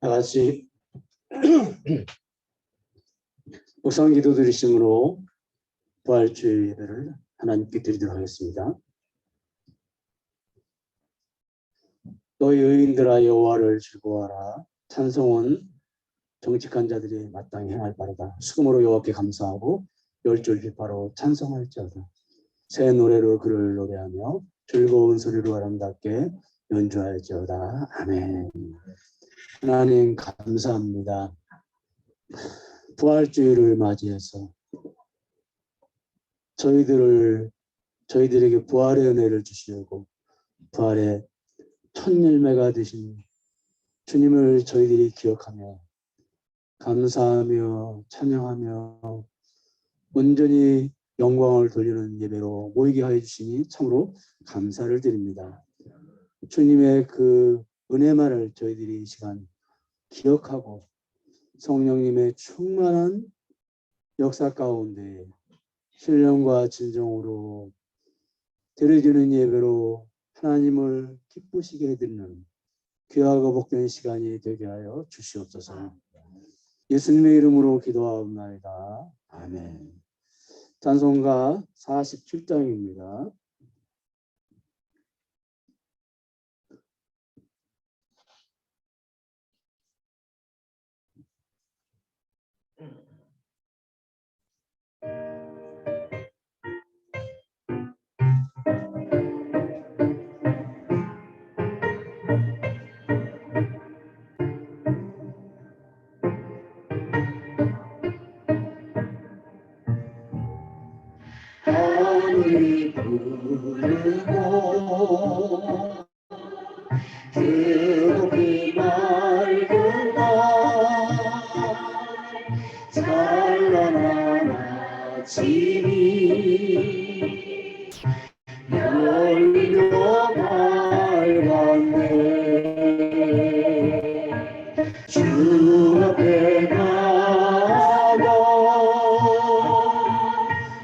다 같이 묵상 기도 드리심으로 부활주일 예배를 하나님께 드리도록 하겠습니다. 너희 의인들아 여호와를 즐거워하라. 찬송은 정직한 자들이 마땅히 행할 바로다. 수금으로 여호와께 감사하고 열줄 비파로 찬송할지어다. 새 노래로 그를 노래하며 즐거운 소리로 아름답게 연주할지어다. 아멘. 하나님 감사합니다. 부활주일을 맞이해서 저희들에게 부활의 은혜를 주시려고 부활의 첫 열매가 되신 주님을 저희들이 기억하며 감사하며 찬양하며 온전히 영광을 돌리는 예배로 모이게 하여 주시니 참으로 감사를 드립니다. 주님의 그 은혜만을 저희들이 이 시간 기억하고 성령님의 충만한 역사 가운데 신령과 진정으로 드려지는 예배로 하나님을 기쁘시게 해드리는 귀하고 복된 시간이 되게 하여 주시옵소서. 예수님의 이름으로 기도하옵나이다. 아멘. 찬송가 47장입니다. 하늘이 부르고 그높이 맑은 날 찬란한 아침이 열려 밝았네. 주 앞에 나가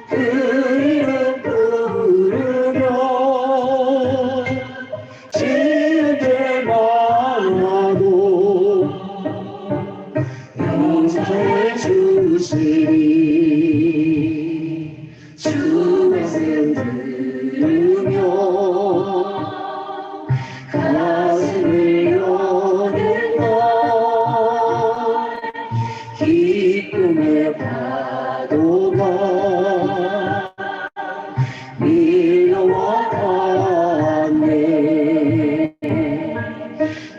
그 이름 부르며 지은 죄 많아도 용서해 주시니 주 말씀 들으며 가슴을 여는 날 기쁨의 파도가 밀려와 닿네.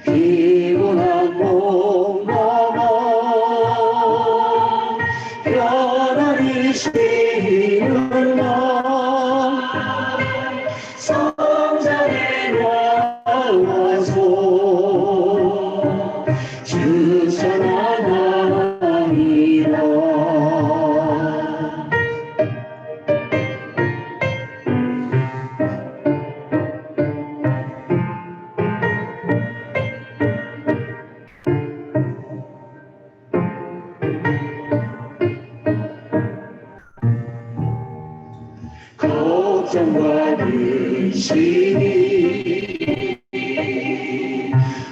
피곤한 몸담아 편안히 쉬는 날 성전에 나와서 주 찬양하리라. 걱정과 근심이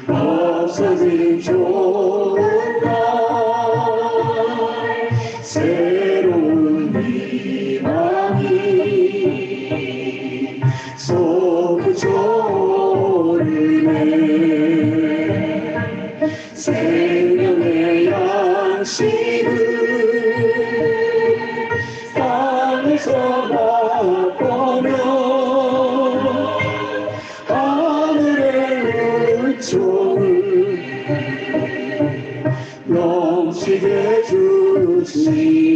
없어진 좋은 날 새로운 희망이 솟구쳐 오르네. 생명의 양식을 땅에서 맛보며 하늘의 은총을 넘치게 주시니.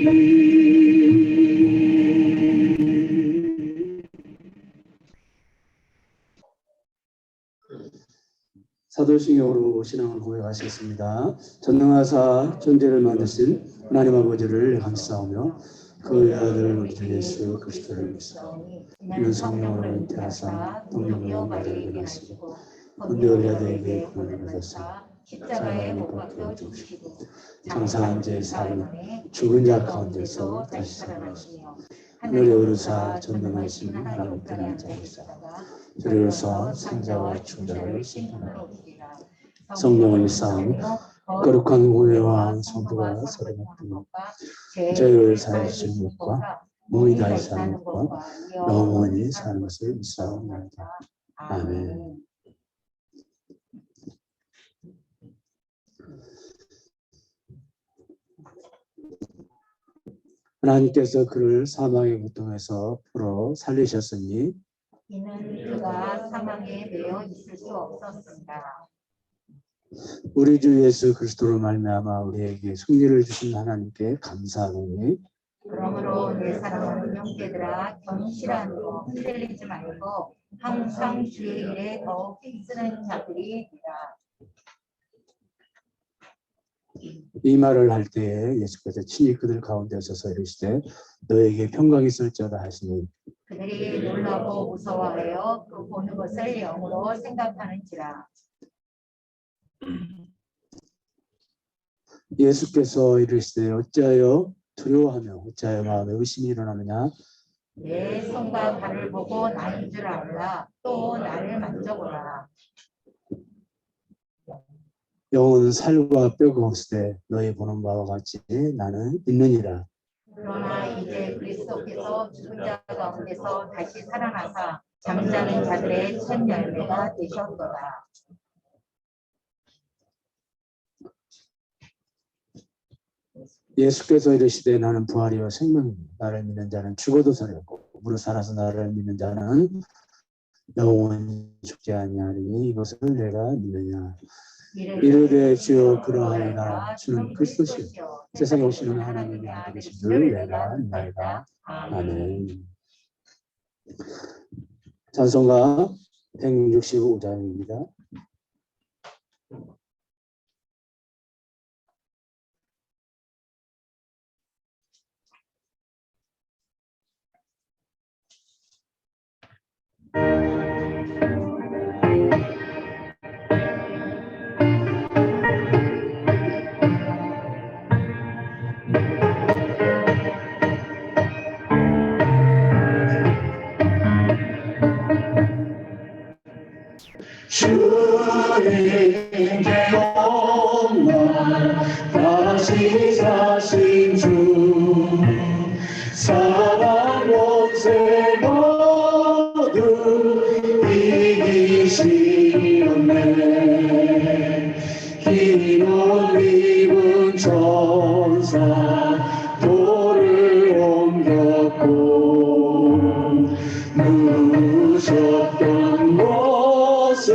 사도신경으로 신앙을 고백하시겠습니다. 전능하사 천지를 만드신 하나님 아버지를 감사하며 그의 아들 우리 주 예수 그리스도를 믿사오니 이는 성령으로 잉태하사 동정녀 마리아에게 나시고 은혜의 아들에게 구원을 받았으나 십자가에 못 박혀 죽으시고 장사한 지 사흘 만에 죽은 자 가운데서 다시 살아나시며 하늘에 오르사 전능하신 하나님 우편에 앉아 계시다가 저리로서 생자와 죽은 자를 심판하러 오시리라. 성령을 일사하며 거룩한 후회와 성도가 서로 맡는 죄를 사하시는 것과 몸이 다시 사는 것과 영원히 사는 것을 믿사옵나이다. 아멘. 하나님께서 그를 사망의 고통에서 풀어 살리셨으니 이는 그가 사망에 매여 있을 수 없었습니다. 우리 주 예수 그리스도로 말미암아 우리에게 승리를 주신 하나님께 감사하노니 그러므로 내 사랑하는 형제들아 견실함으로 흔들리지 말고 항상 주의 일에 더욱 힘쓰는 자들이니라. 이 말을 할 때에 예수께서 친히 그들 가운데 서서 이르시되 너에게 평강이 있을지어다 하시니 그들이 놀라고 무서워하여 그 보는 것을 영으로 생각하는지라. 예수께서 이르시되 어찌하여 두려워하며 어찌하여 마음에 의심이 일어나느냐 내 손과 발을 보고 나인 줄 알라. 또 나를 만져보라. 영은 살과 뼈가 없으되 너희 보는 바와 같이 나는 있느니라. 그러나 이제 그리스도께서 죽은 자 가운데서 다시 살아나사 잠자는 자들의 첫 열매가 되셨도다. 예수께서 이르시되 나는 부활이요 생명이니 나를 믿는 자는 죽어도 살겠고 무릇 살아서 나를 믿는 자는 영원히 죽지 아니하리니 이것을 내가 믿느냐. 이르되 주여 그러하이다. 주는 그리스도시요 세상에 오시는 하나님의 아들이신 줄 내가 믿나이다. 아멘. 찬송가 165장입니다. 주님께 영광 다시 사신 주 사랑 원세 모두 이기시었네. 흰 옷 입은 천사 돌을 옮겼고 누우셨던 곳을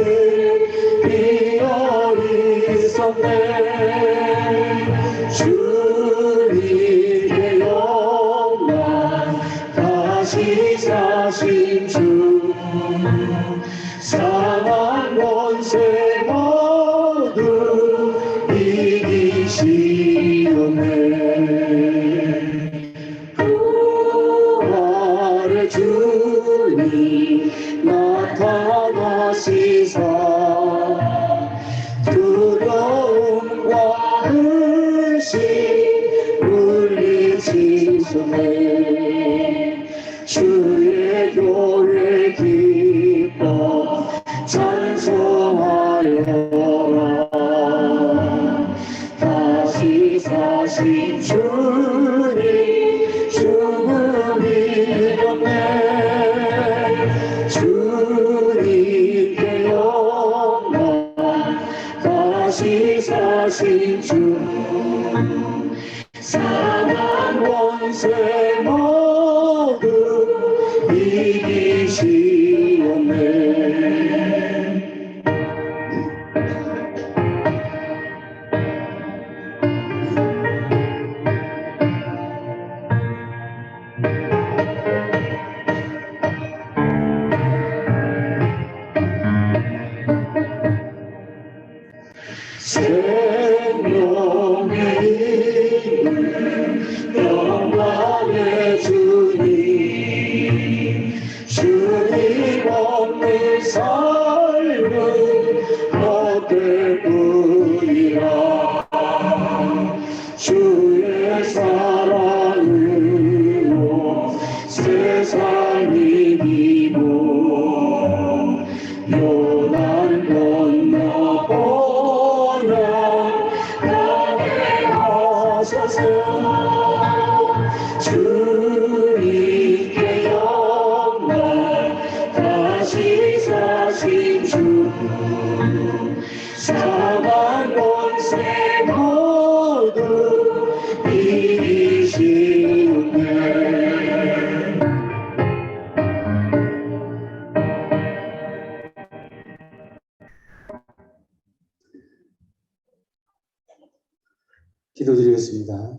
비어 있었네. 주님의 영광 다시 사신 주 사망 권세 모두 이기시었네. 부활의 주님 나타나시사 두려움과 의심 물리치셨네. 주의 교회 기뻐 찬송하여라. 다시 사신 주님 죽음 이겼네. 주님께 영광 다시 사신 주 사망 원세 모두 이기시었네. 생명의 이름 영광의 사망 권세 모두 이기시네. 기도드리겠습니다.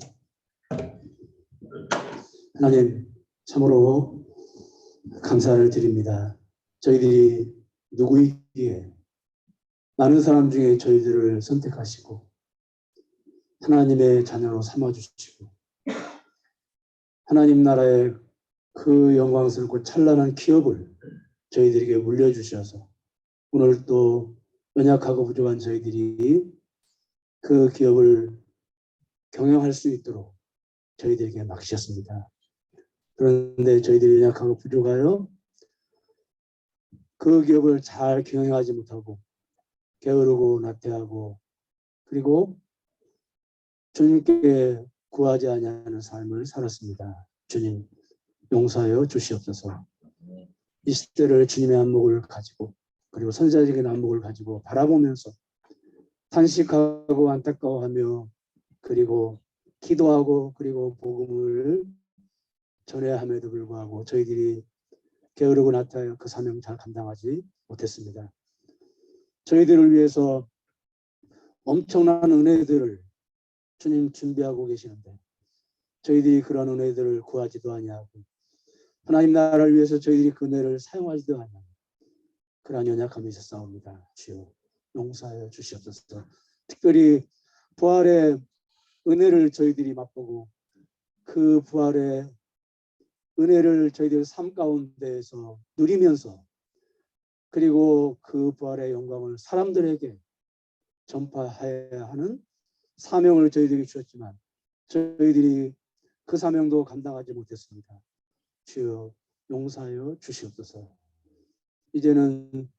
하나님, 참으로 감사를 드립니다. 저희들이 누구이기에 많은 사람 중에 저희들을 선택하시고 하나님의 자녀로 삼아주시고 하나님 나라의 그 영광스럽고 찬란한 기업을 저희들에게 물려주셔서 오늘 또 연약하고 부족한 저희들이 그 기업을 경영할 수 있도록 저희들에게 맡기셨습니다. 그런데 저희들이 연약하고 부족하여 그 기업을 잘 경영하지 못하고 게으르고 나태하고 그리고 주님께 구하지 아니하는 삶을 살았습니다. 주님 용서하여 주시옵소서. 이 시대를 주님의 안목을 가지고 그리고 선지자적인 안목을 가지고 바라보면서 탄식하고 안타까워하며 그리고 기도하고 그리고 복음을 전해야 함에도 불구하고 저희들이 게으르고 나태하여 그 사명 잘 감당하지 못했습니다. 저희들을 위해서 엄청난 은혜들을 주님 준비하고 계시는데 저희들이 그런 은혜들을 구하지도 아니하고 하나님 나라를 위해서 저희들이 그 은혜를 사용하지도 아니하고 그러한 연약함이 있었사옵니다. 주여 용서하여 주시옵소서. 특별히 부활의 은혜를 저희들이 맛보고 그 부활의 은혜를 저희들 삶 가운데에서 누리면서 그리고 그 부활의 영광을 사람들에게 전파해야 하는 사명을 저희들이 주셨지만 저희들이 그 사명도 감당하지 못했습니다. 주여 용서하여 주시옵소서. 이제는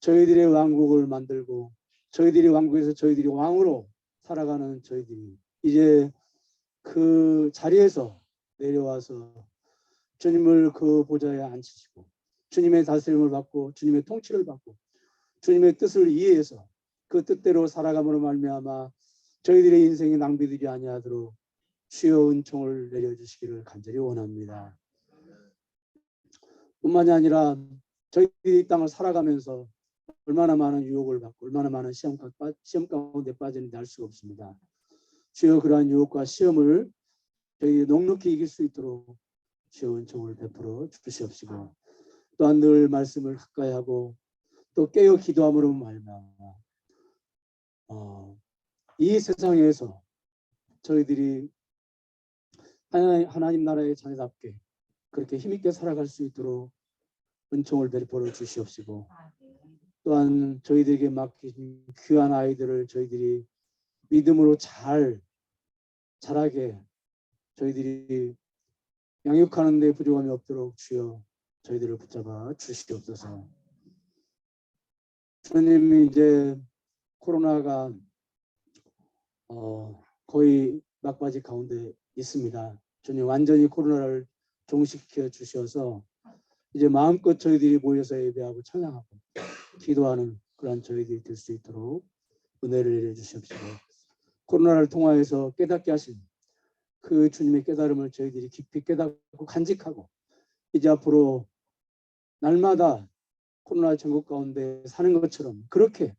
저희들의 왕국을 만들고 저희들이 왕국에서 저희들이 왕으로 살아가는 저희들이 이제 그 자리에서 내려와서 주님을 그 보좌에 앉히시고 주님의 다스림을 받고 주님의 통치를 받고 주님의 뜻을 이해해서 그 뜻대로 살아감으로 말미암아 저희들의 인생이 낭비되지 아니하도록 주여 은총을 내려주시기를 간절히 원합니다. 뿐만이 아니라 저희들이 이 땅을 살아가면서 얼마나 많은 유혹을 받고 얼마나 많은 시험 가운데 빠지는지 알 수가 없습니다. 주여 그러한 유혹과 시험을 저희 넉넉히 이길 수 있도록 주여 은총을 베풀어 주시옵시고 또한 늘 말씀을 가까이 하고 또 깨어 기도함으로 말미암아 이 세상에서 저희들이 하나님 나라의 자녀답게 그렇게 힘있게 살아갈 수 있도록 은총을 베풀어 주시옵시고 또한 저희들에게 맡긴 귀한 아이들을 저희들이 믿음으로 자라게 저희들이 양육하는 데 부족함이 없도록 주여 저희들을 붙잡아 주시옵소서. 주님이 이제 코로나가 거의 막바지 가운데 있습니다. 주님 완전히 코로나를 종식시켜 주셔서 이제 마음껏 저희들이 모여서 예배하고 찬양하고 기도하는 그런 저희들이 될 수 있도록 은혜를 내려주시옵시고 코로나를 통하여서 깨닫게 하신 그 주님의 깨달음을 저희들이 깊이 깨닫고 간직하고 이제 앞으로 날마다 코로나 전국 가운데 사는 것처럼 그렇게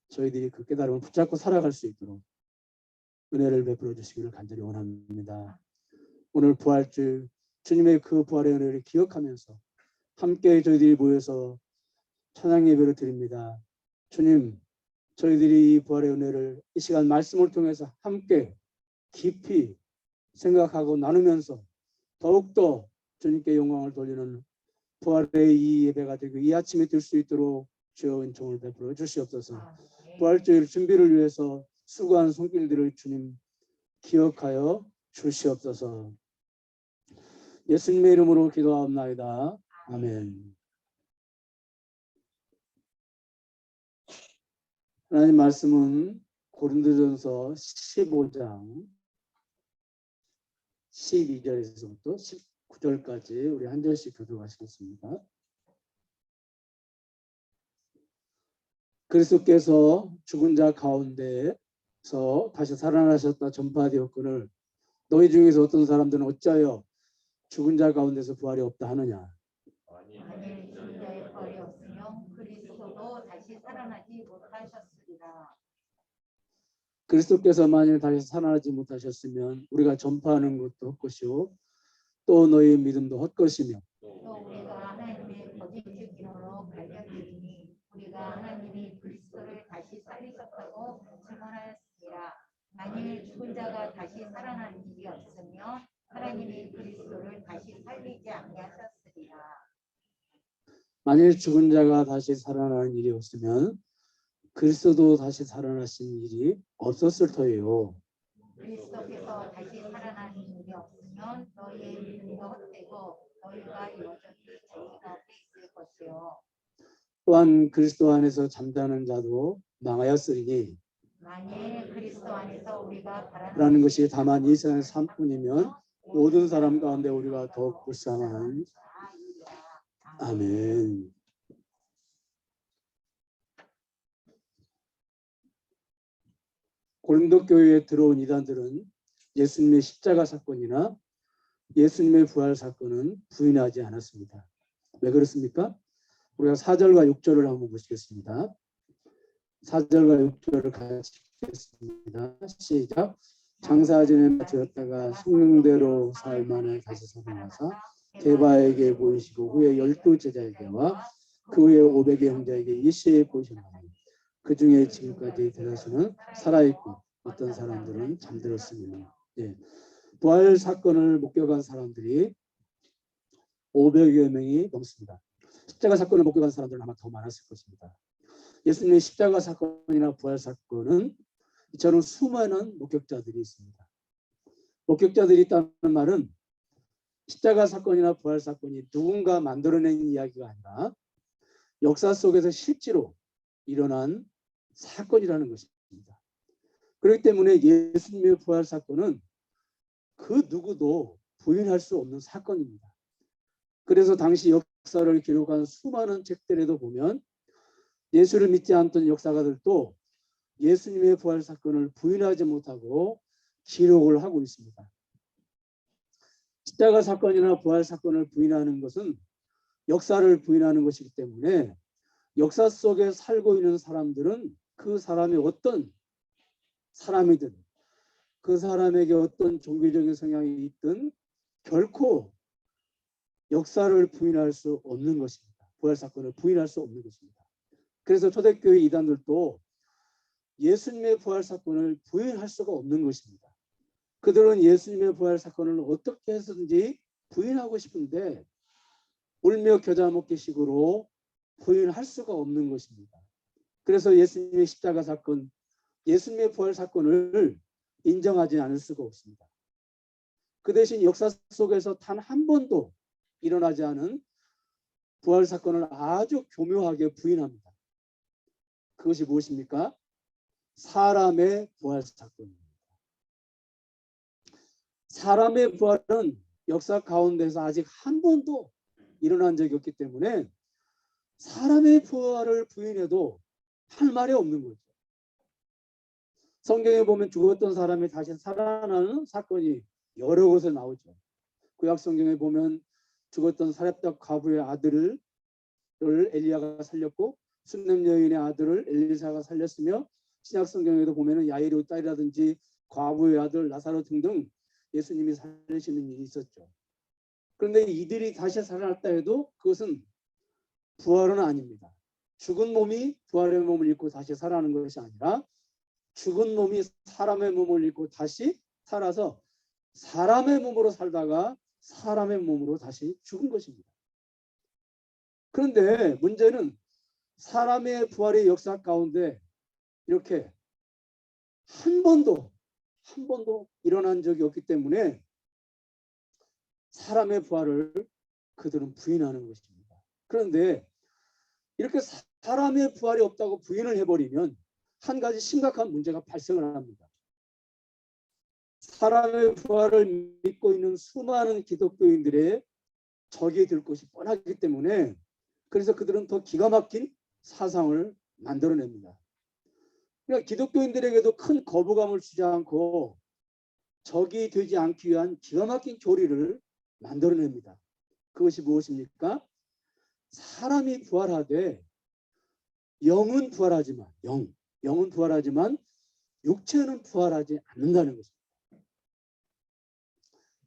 저희들이 그 깨달음을 붙잡고 살아갈 수 있도록 은혜를 베풀어 주시기를 간절히 원합니다. 오늘 부활절 주님의 그 부활의 은혜를 기억하면서 함께 저희들이 모여서 찬양 예배를 드립니다. 주님, 저희들이 이 부활의 은혜를 이 시간 말씀을 통해서 함께 깊이 생각하고 나누면서 더욱더 주님께 영광을 돌리는 부활의 이 예배가 되고 이 아침이 될 수 있도록 주여 은총을 베풀어 주시옵소서. 부활절 준비를 위해서 수고한 손길들을 주님 기억하여 주시옵소서. 예수님의 이름으로 기도하옵나이다. 아멘. 하나님 말씀은 고린도전서 15장 12절에서부터 19절까지 우리 한 절씩 교독하시겠습니다. 그리스도께서 죽은 자 가운데서 다시 살아나셨다 전파되었거늘 너희 중에서 어떤 사람들은 어찌하여 죽은 자 가운데서 부활이 없다 하느냐. 만일 죽은 자의 부활이 없으면 그리스도도 다시 살아나지 못하셨으리라. 그리스도께서 만일 다시 살아나지 못하셨으면 우리가 전파하는 것도 헛것이요 또 너희 믿음도 헛것이며 또 우리가 하나님의 거짓 증인으로 갈렸으니 우리가 하나님이 그리스도를 다시 살리셨다고 증언하였습니다. 만일 죽은 자가 다시 살아난 일이 없으면 하나님이 그리스도를 다시 살리지 아니하셨으리라. 만일 죽은 자가 다시 살아나는 일이 없으면 그리스도도 다시 살아나신 일이 없었을 터예요. 그리스도께서 다시 살아나는 일이 없으면 너희의 믿음도 헛되고 너희가 여전히 죄인 가운데 있을 것이요. 또한 그리스도 안에서 잠자는 자도 망하였으리니 만일 그리스도 안에서 우리가 라는 것이 다만 이 세상의 삶뿐이면 모든 사람 가운데 우리가 더욱 불쌍한 아멘. 고린도 교회에 들어온 이단들은 예수님의 십자가 사건이나 예수님의 부활 사건은 부인하지 않았습니다. 왜 그렇습니까? 우리가 4절과 6절을 한번 보시겠습니다. 4절과 6절을 같이 읽겠습니다. 시작. 장사진에 바치었다가 성령대로 사흘 만에 다시 살아나사 게바에게 보이시고 후에 12 제자에게와 그 후에 500의 형제에게 일시에 보이셨나니 그 중에 지금까지 대다수는 살아있고 어떤 사람들은 잠들었습니다. 예. 부활 사건을 목격한 사람들이 500여 명이 넘습니다. 십자가 사건을 목격한 사람들은 아마 더 많았을 것입니다. 예수님의 십자가 사건이나 부활 사건은 이처럼 수많은 목격자들이 있습니다. 목격자들이 있다는 말은 십자가 사건이나 부활 사건이 누군가 만들어낸 이야기가 아니라 역사 속에서 실제로 일어난 사건이라는 것입니다. 그렇기 때문에 예수님의 부활 사건은 그 누구도 부인할 수 없는 사건입니다. 그래서 당시 역사를 기록한 수많은 책들에도 보면 예수를 믿지 않던 역사가들도 예수님의 부활 사건을 부인하지 못하고 기록을 하고 있습니다. 십자가 사건이나 부활 사건을 부인하는 것은 역사를 부인하는 것이기 때문에 역사 속에 살고 있는 사람들은 그 사람이 어떤 사람이든 그 사람에게 어떤 종교적인 성향이 있든 결코 역사를 부인할 수 없는 것입니다. 부활 사건을 부인할 수 없는 것입니다. 그래서 초대교회 이단들도 예수님의 부활 사건을 부인할 수가 없는 것입니다. 그들은 예수님의 부활 사건을 어떻게 해서든지 부인하고 싶은데 울며 겨자 먹기 식으로 부인할 수가 없는 것입니다. 그래서 예수님의 십자가 사건, 예수님의 부활 사건을 인정하지 않을 수가 없습니다. 그 대신 역사 속에서 단 한 번도 일어나지 않은 부활 사건을 아주 교묘하게 부인합니다. 그것이 무엇입니까? 사람의 부활 사건입니다. 사람의 부활은 역사 가운데서 아직 한 번도 일어난 적이 없기 때문에 사람의 부활을 부인해도 할 말이 없는 거죠. 성경에 보면 죽었던 사람이 다시 살아나는 사건이 여러 곳에 나오죠. 구약 성경에 보면 죽었던 사렙다 과부의 아들을 엘리야가 살렸고 순냄 여인의 아들을 엘리사가 살렸으며 신약 성경에도 보면은 야이로 딸이라든지 과부의 아들 나사로 등등 예수님이 살리시는 일이 있었죠. 그런데 이들이 다시 살아났다 해도 그것은 부활은 아닙니다. 죽은 몸이 부활의 몸을 입고 다시 살아나는 것이 아니라 죽은 몸이 사람의 몸을 입고 다시 살아서 사람의 몸으로 살다가 사람의 몸으로 다시 죽은 것입니다. 그런데 문제는 사람의 부활의 역사 가운데 이렇게 한 번도 일어난 적이 없기 때문에 사람의 부활을 그들은 부인하는 것입니다. 그런데 이렇게 사람의 부활이 없다고 부인을 해버리면 한 가지 심각한 문제가 발생을 합니다. 사람의 부활을 믿고 있는 수많은 기독교인들의 적이 될 것이 뻔하기 때문에 그래서 그들은 더 기가 막힌 사상을 만들어냅니다. 그러니까 기독교인들에게도 큰 거부감을 주지 않고 적이 되지 않기 위한 기가 막힌 교리를 만들어냅니다. 그것이 무엇입니까? 사람이 부활하되 영은 부활하지만 영은 부활하지만 육체는 부활하지 않는다는 것입니다.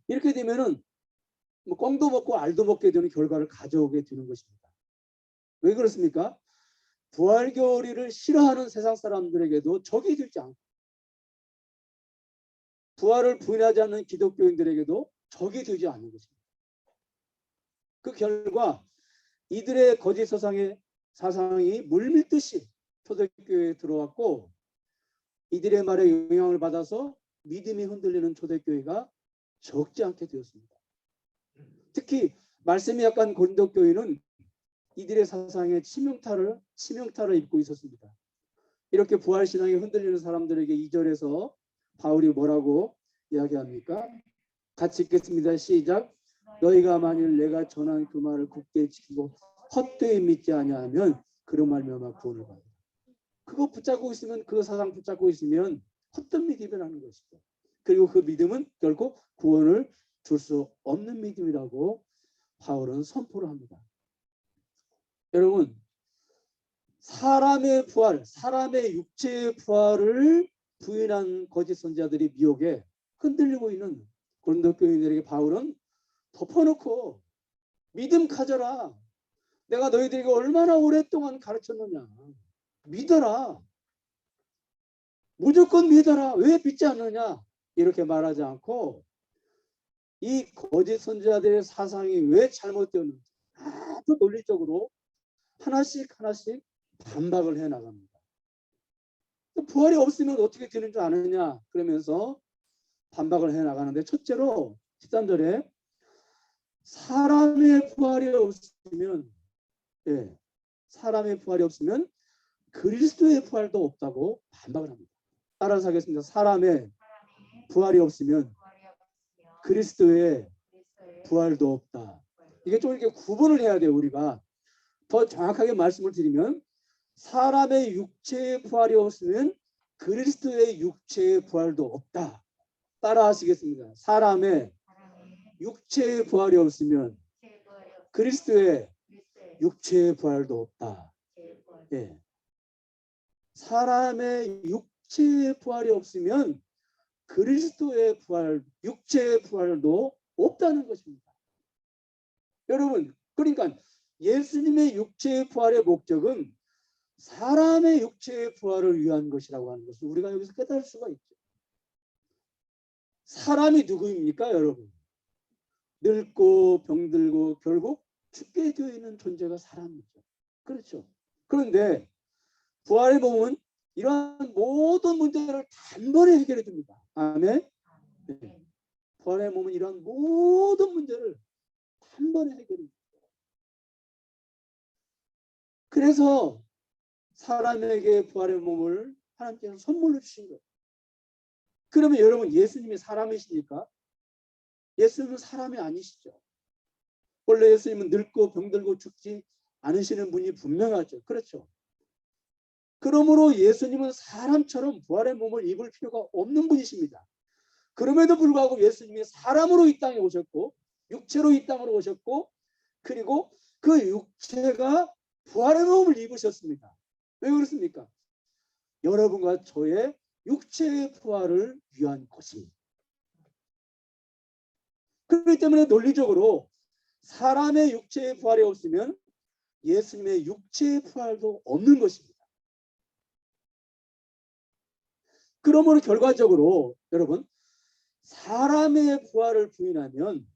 이렇게 되면은 뭐 껌도 먹고 알도 먹게 되는 결과를 가져오게 되는 것입니다. 왜 그렇습니까? 부활 교리를 싫어하는 세상 사람들에게도 적이 되지 않고 부활을 부인하지 않는 기독교인들에게도 적이 되지 않는 것입니다. 그 결과 이들의 거짓 사상이 물밀듯이 초대교회에 들어왔고 이들의 말에 영향을 받아서 믿음이 흔들리는 초대교회가 적지 않게 되었습니다. 특히 말씀이 약한 고린도 교회는 이들의 사상에 치명타를 입고 있었습니다. 이렇게 부활신앙이 흔들리는 사람들에게 2절에서 바울이 뭐라고 이야기합니까? 같이 읽겠습니다. 시작. 너희가 만일 내가 전한 그 말을 굳게 지키고 헛되이 믿지 아니하면 그로 말미암아 구원을 받는다. 그거 붙잡고 있으면 그 사상 붙잡고 있으면 헛된 믿음이라는 것이죠. 그리고 그 믿음은 결국 구원을 줄 수 없는 믿음이라고 바울은 선포를 합니다. 여러분 사람의 부활, 사람의 육체의 부활을 부인한 거짓 선지자들이 미혹에 흔들리고 있는 고린도 교인들에게 바울은 덮어놓고 믿음 가져라. 내가 너희들에게 얼마나 오랫동안 가르쳤느냐. 믿어라. 무조건 믿어라. 왜 믿지 않느냐. 이렇게 말하지 않고 이 거짓 선지자들의 사상이 왜 잘못되었는지 아주 논리적으로 하나씩 반박을 해나갑니다. 부활이 없으면 어떻게 되는 줄 아느냐 그러면서 반박을 해나가는데 첫째로 13절에 사람의 부활이 없으면 그리스도의 부활도 없다고 반박을 합니다. 따라서 하겠습니다. 사람의 부활이 없으면 그리스도의 부활도 없다. 이게 좀 이렇게 구분을 해야 돼요. 우리가 더 정확하게 말씀을 드리면 사람의 육체의 부활이 없으면 그리스도의 육체의 부활도 없다. 따라 하시겠습니다. 사람의 육체의 부활이 없으면 그리스도의 육체의 부활도 없다. 예. 사람의 육체의 부활이 없으면 그리스도의 부활, 육체의 부활도 없다는 것입니다. 여러분, 그러니까 예수님의 육체의 부활의 목적은 사람의 육체의 부활을 위한 것이라고 하는 것을 우리가 여기서 깨달을 수가 있죠. 사람이 누구입니까, 여러분? 늙고 병들고 결국 죽게 되어 있는 존재가 사람이죠. 그렇죠. 그런데 부활의 몸은 이러한 모든 문제를 단번에 해결해 줍니다. 아멘. 네. 부활의 몸은 이러한 모든 문제를 단번에 해결해 줍니다. 그래서 사람에게 부활의 몸을 하나님께서 선물로 주신 거예요. 그러면 여러분 예수님이 사람이십니까? 예수님은 사람이 아니시죠. 원래 예수님은 늙고 병들고 죽지 않으시는 분이 분명하죠. 그렇죠. 그러므로 예수님은 사람처럼 부활의 몸을 입을 필요가 없는 분이십니다. 그럼에도 불구하고 예수님이 사람으로 이 땅에 오셨고 육체로 이 땅으로 오셨고 그리고 그 육체가 부활의 몸을 입으셨습니다. 왜 그렇습니까? 여러분과 저의 육체의 부활을 위한 것입니다. 그렇기 때문에 논리적으로 사람의 육체의 부활이 없으면 예수님의 육체의 부활도 없는 것입니다. 그러므로 결과적으로 여러분 사람의 부활을 부인하면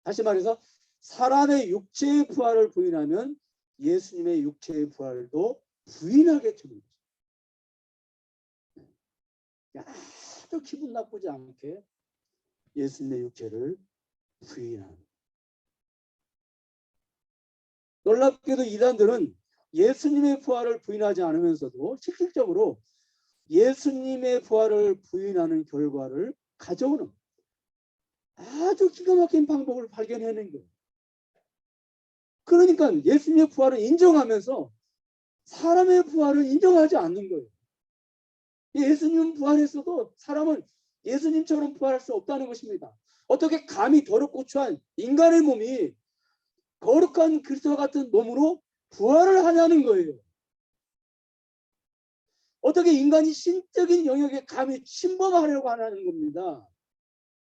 다시 말해서 사람의 육체의 부활을 부인하면 예수님의 육체의 부활도 부인하게 되는 거죠. 아주 기분 나쁘지 않게 예수님의 육체를 부인하는. 놀랍게도 이단들은 예수님의 부활을 부인하지 않으면서도 실질적으로 예수님의 부활을 부인하는 결과를 가져오는 아주 기가 막힌 방법을 발견해낸 거예요. 그러니까 예수님의 부활을 인정하면서 사람의 부활을 인정하지 않는 거예요. 예수님 부활했어도 사람은 예수님처럼 부활할 수 없다는 것입니다. 어떻게 감히 더럽고 추한 인간의 몸이 거룩한 그리스도와 같은 몸으로 부활을 하냐는 거예요. 어떻게 인간이 신적인 영역에 감히 침범하려고 하는 겁니다.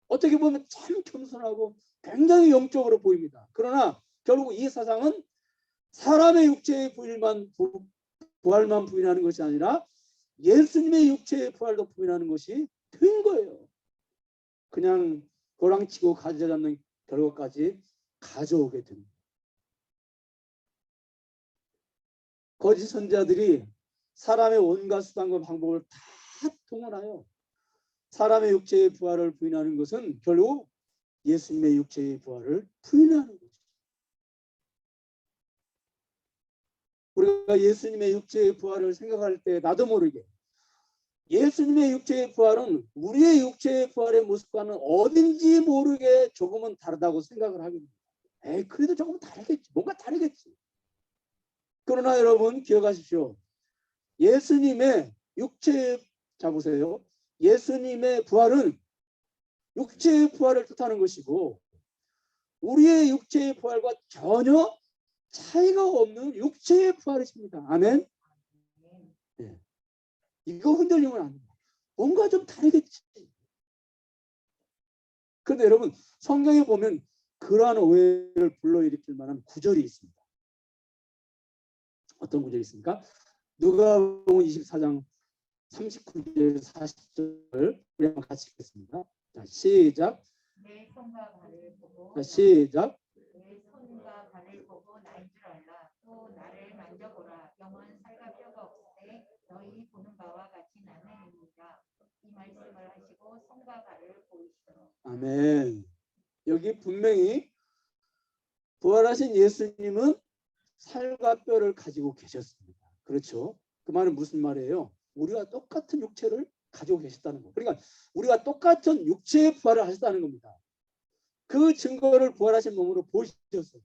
어떻게 보면 참 겸손하고 굉장히 영적으로 보입니다. 그러나 결국 이 사상은 사람의 육체의 부활만 부인하는 것이 아니라 예수님의 육체의 부활도 부인하는 것이 된 거예요. 그냥 도랑치고 가져잡는 결과까지 가져오게 됩니다. 거짓 선지자들이 사람의 온갖 수단과 방법을 다 동원하여 사람의 육체의 부활을 부인하는 것은 결국 예수님의 육체의 부활을 부인하는 거죠. 우리가 예수님의 육체의 부활을 생각할 때 나도 모르게 예수님의 육체의 부활은 우리의 육체의 부활의 모습과는 어딘지 모르게 조금은 다르다고 생각을 하게 됩니다. 에이, 그래도 조금 다르겠지. 뭔가 다르겠지. 그러나 여러분 기억하십시오. 예수님의 육체의, 자 보세요. 예수님의 부활은 육체의 부활을 뜻하는 것이고 우리의 육체의 부활과 전혀 차이가 없는 육체의 부활이십니다. 아멘. 네. 이거 흔들리면 안 됩니다. 뭔가 좀 다르겠지. 그런데 여러분 성경에 보면 그러한 오해를 불러일으킬 만한 구절이 있습니다. 어떤 구절이 있습니까? 누가복음 24장 39절 40절 우리 한번 같이 읽겠습니다. 자, 시작. 내 손과 발을 보고 자, 시작. 내 손과 발을 보고 나인 줄 알라. 또 나를 만져보라. 영원 살과 뼈가 없으되 너희 보는 바와 같이 나는이니라. 이 말씀을 하시고 손과 발을 보이시더라. 아멘. 여기 분명히 부활하신 예수님은 살과 뼈를 가지고 계셨습니다. 그렇죠? 그 말은 무슨 말이에요? 우리가 똑같은 육체를 가지고 계셨다는 거. 그러니까 우리가 똑같은 육체의 부활을 하셨다는 겁니다. 그 증거를 부활하신 몸으로 보이셨어요.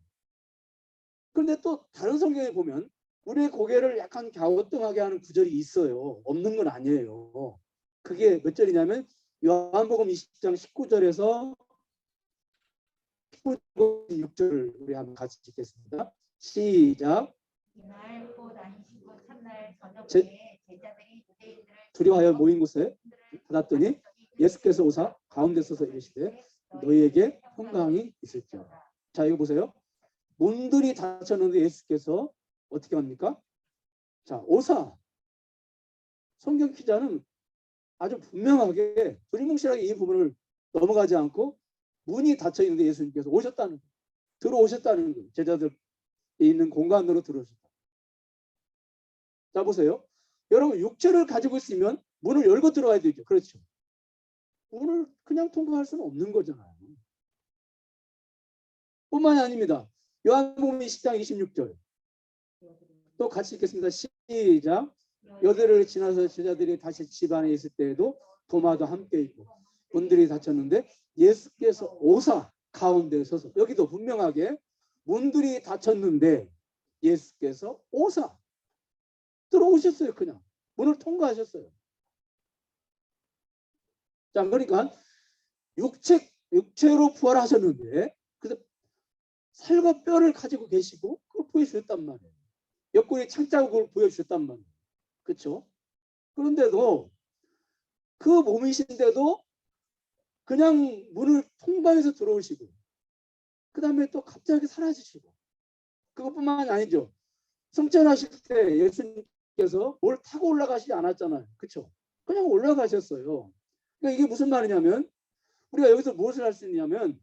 그런데 또 다른 성경에 보면 우리의 고개를 약간 갸우뚱하게 하는 구절이 있어요. 없는 건 아니에요. 그게 몇 절이냐면 요한복음 20장 19절에서 6절을 우리 한번 같이 읽겠습니다. 시작. 이날 곧 안식구 첫날 저녁에 제자들이 유대인들을 두려워하여 모인 곳에 받았더니 예수께서 오사 가운데 서서 이르시되 너희에게 평강이 있을지어다. 자, 이거 보세요. 문들이 닫혔는데 예수께서 어떻게 합니까? 자, 오사. 성경 기자는 아주 분명하게 두리뭉실하게 이 부분을 넘어가지 않고 문이 닫혀 있는데 예수님께서 오셨다는 거예요. 들어오셨다는 거예요. 제자들이 있는 공간으로 들어오셨다. 자, 보세요. 여러분 육체를 가지고 있으면 문을 열고 들어와야 되죠. 그렇죠. 문을 그냥 통과할 수는 없는 거잖아요. 뿐만이 아닙니다. 요한복음 10장 26절 또 같이 읽겠습니다. 시작. 여대를 지나서 제자들이 다시 집 안에 있을 때에도 도마도 함께 있고 문들이 닫혔는데 예수께서 오사 가운데 서서 여기도 분명하게 문들이 닫혔는데 예수께서 오사 들어오셨어요. 그냥 문을 통과하셨어요. 자, 그러니까 육체로 부활하셨는데 그래서 살과 뼈를 가지고 계시고 그걸 보여주셨단 말이에요. 옆구리 창자국을 보여주셨단 말이에요. 그렇죠? 그런데도 그 몸이신데도 그냥 문을 통과해서 들어오시고 그 다음에 또 갑자기 사라지시고 그것뿐만이 아니죠. 승천하실 때 예수님께서 뭘 타고 올라가시지 않았잖아요. 그렇죠? 그냥 올라가셨어요. 그러니까 이게 무슨 말이냐면 우리가 여기서 무엇을 할 수 있냐면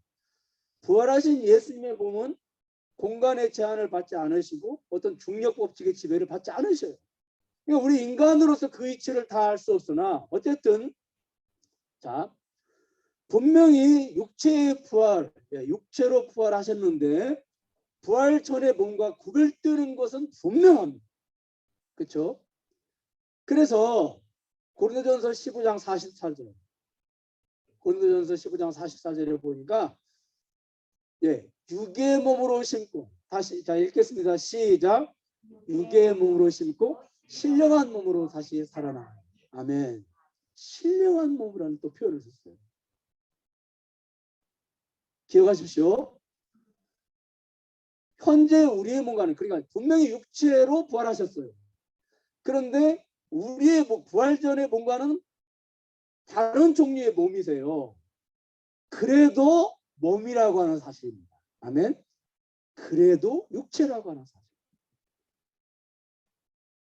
부활하신 예수님의 몸은 공간의 제한을 받지 않으시고 어떤 중력 법칙의 지배를 받지 않으셔요. 그러니까 우리 인간으로서 그 이치를 다 할 수 없으나 어쨌든 자 분명히 육체의 부활, 육체로 부활하셨는데 부활 전에 몸과 구별되는 것은 분명합니다. 그렇죠? 그래서 고린도전서 15장 44절 고린도전서 15장 44절에 보니까 육의 몸으로 신고 다시 자 읽겠습니다. 시작. 육의 몸으로 심고 신령한 몸으로 다시 살아나. 아멘. 신령한 몸이라는 또 표현을 썼어요. 기억하십시오. 현재 우리의 몸과는, 그러니까 분명히 육체로 부활하셨어요. 그런데 우리의 부활 전의 몸과는 다른 종류의 몸이세요. 그래도 몸이라고 하는 사실입니다. 아멘. 그래도 육체라고 하는 사실.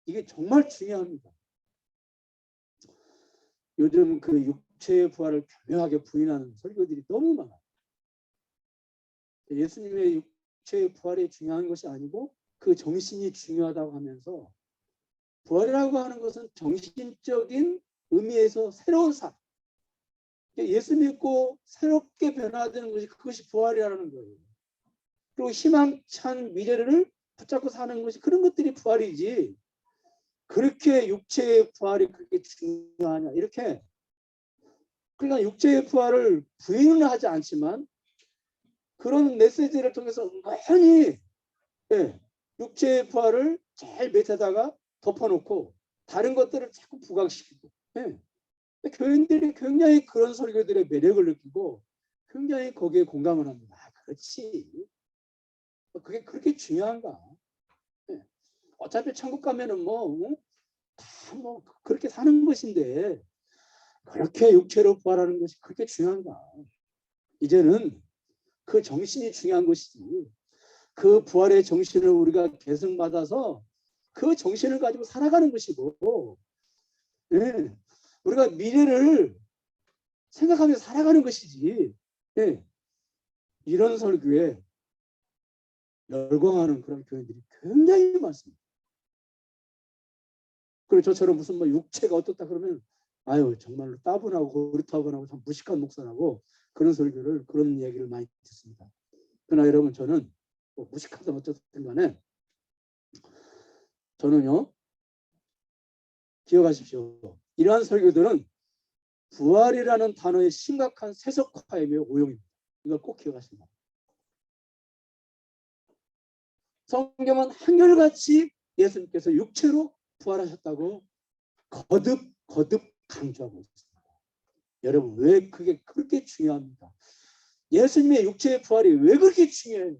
이게 정말 중요합니다. 요즘 그 육체의 부활을 교묘하게 부인하는 설교들이 너무 많아요. 예수님의 육체의 부활이 중요한 것이 아니고 그 정신이 중요하다고 하면서, 부활이라고 하는 것은 정신적인 의미에서 새로운 삶, 예수 믿고 새롭게 변화되는 것이, 그것이 부활이라는 거예요. 그리고 희망찬 미래를 붙잡고 사는 것이, 그런 것들이 부활이지, 그렇게 육체의 부활이 그렇게 중요하냐, 이렇게. 그러니까 육체의 부활을 부인은 하지 않지만 그런 메시지를 통해서 많이 육체의 부활을 잘 밑에다가 덮어놓고 다른 것들을 자꾸 부각시키고, 교인들이 굉장히 그런 설교들의 매력을 느끼고 굉장히 거기에 공감을 합니다. 그렇지, 그게 그렇게 중요한가? 어차피 천국 가면은 다 그렇게 사는 것인데, 그렇게 육체로 부활하는 것이 그렇게 중요한가? 이제는 그 정신이 중요한 것이지, 그 부활의 정신을 우리가 계승받아서 그 정신을 가지고 살아가는 것이고, 우리가 미래를 생각하며 살아가는 것이지, 이런 설교에 열광하는 그런 교인들이 굉장히 많습니다. 그리고 저처럼 무슨 육체가 어떻다 그러면, 아유 정말로 따분하고 고리타분하고 참 무식한 목사라고 그런 설교를, 그런 얘기를 많이 듣습니다. 그러나 여러분, 저는 무식하든 어쨌든 간에 저는요, 기억하십시오. 이러한 설교들은 부활이라는 단어의 심각한 세속화이며 오용입니다. 이걸 꼭 기억하십니다. 성경은 한결같이 예수님께서 육체로 부활하셨다고 거듭 강조하고 있습니다. 여러분, 왜 그게 그렇게 중요합니까? 예수님의 육체의 부활이 왜 그렇게 중요해요?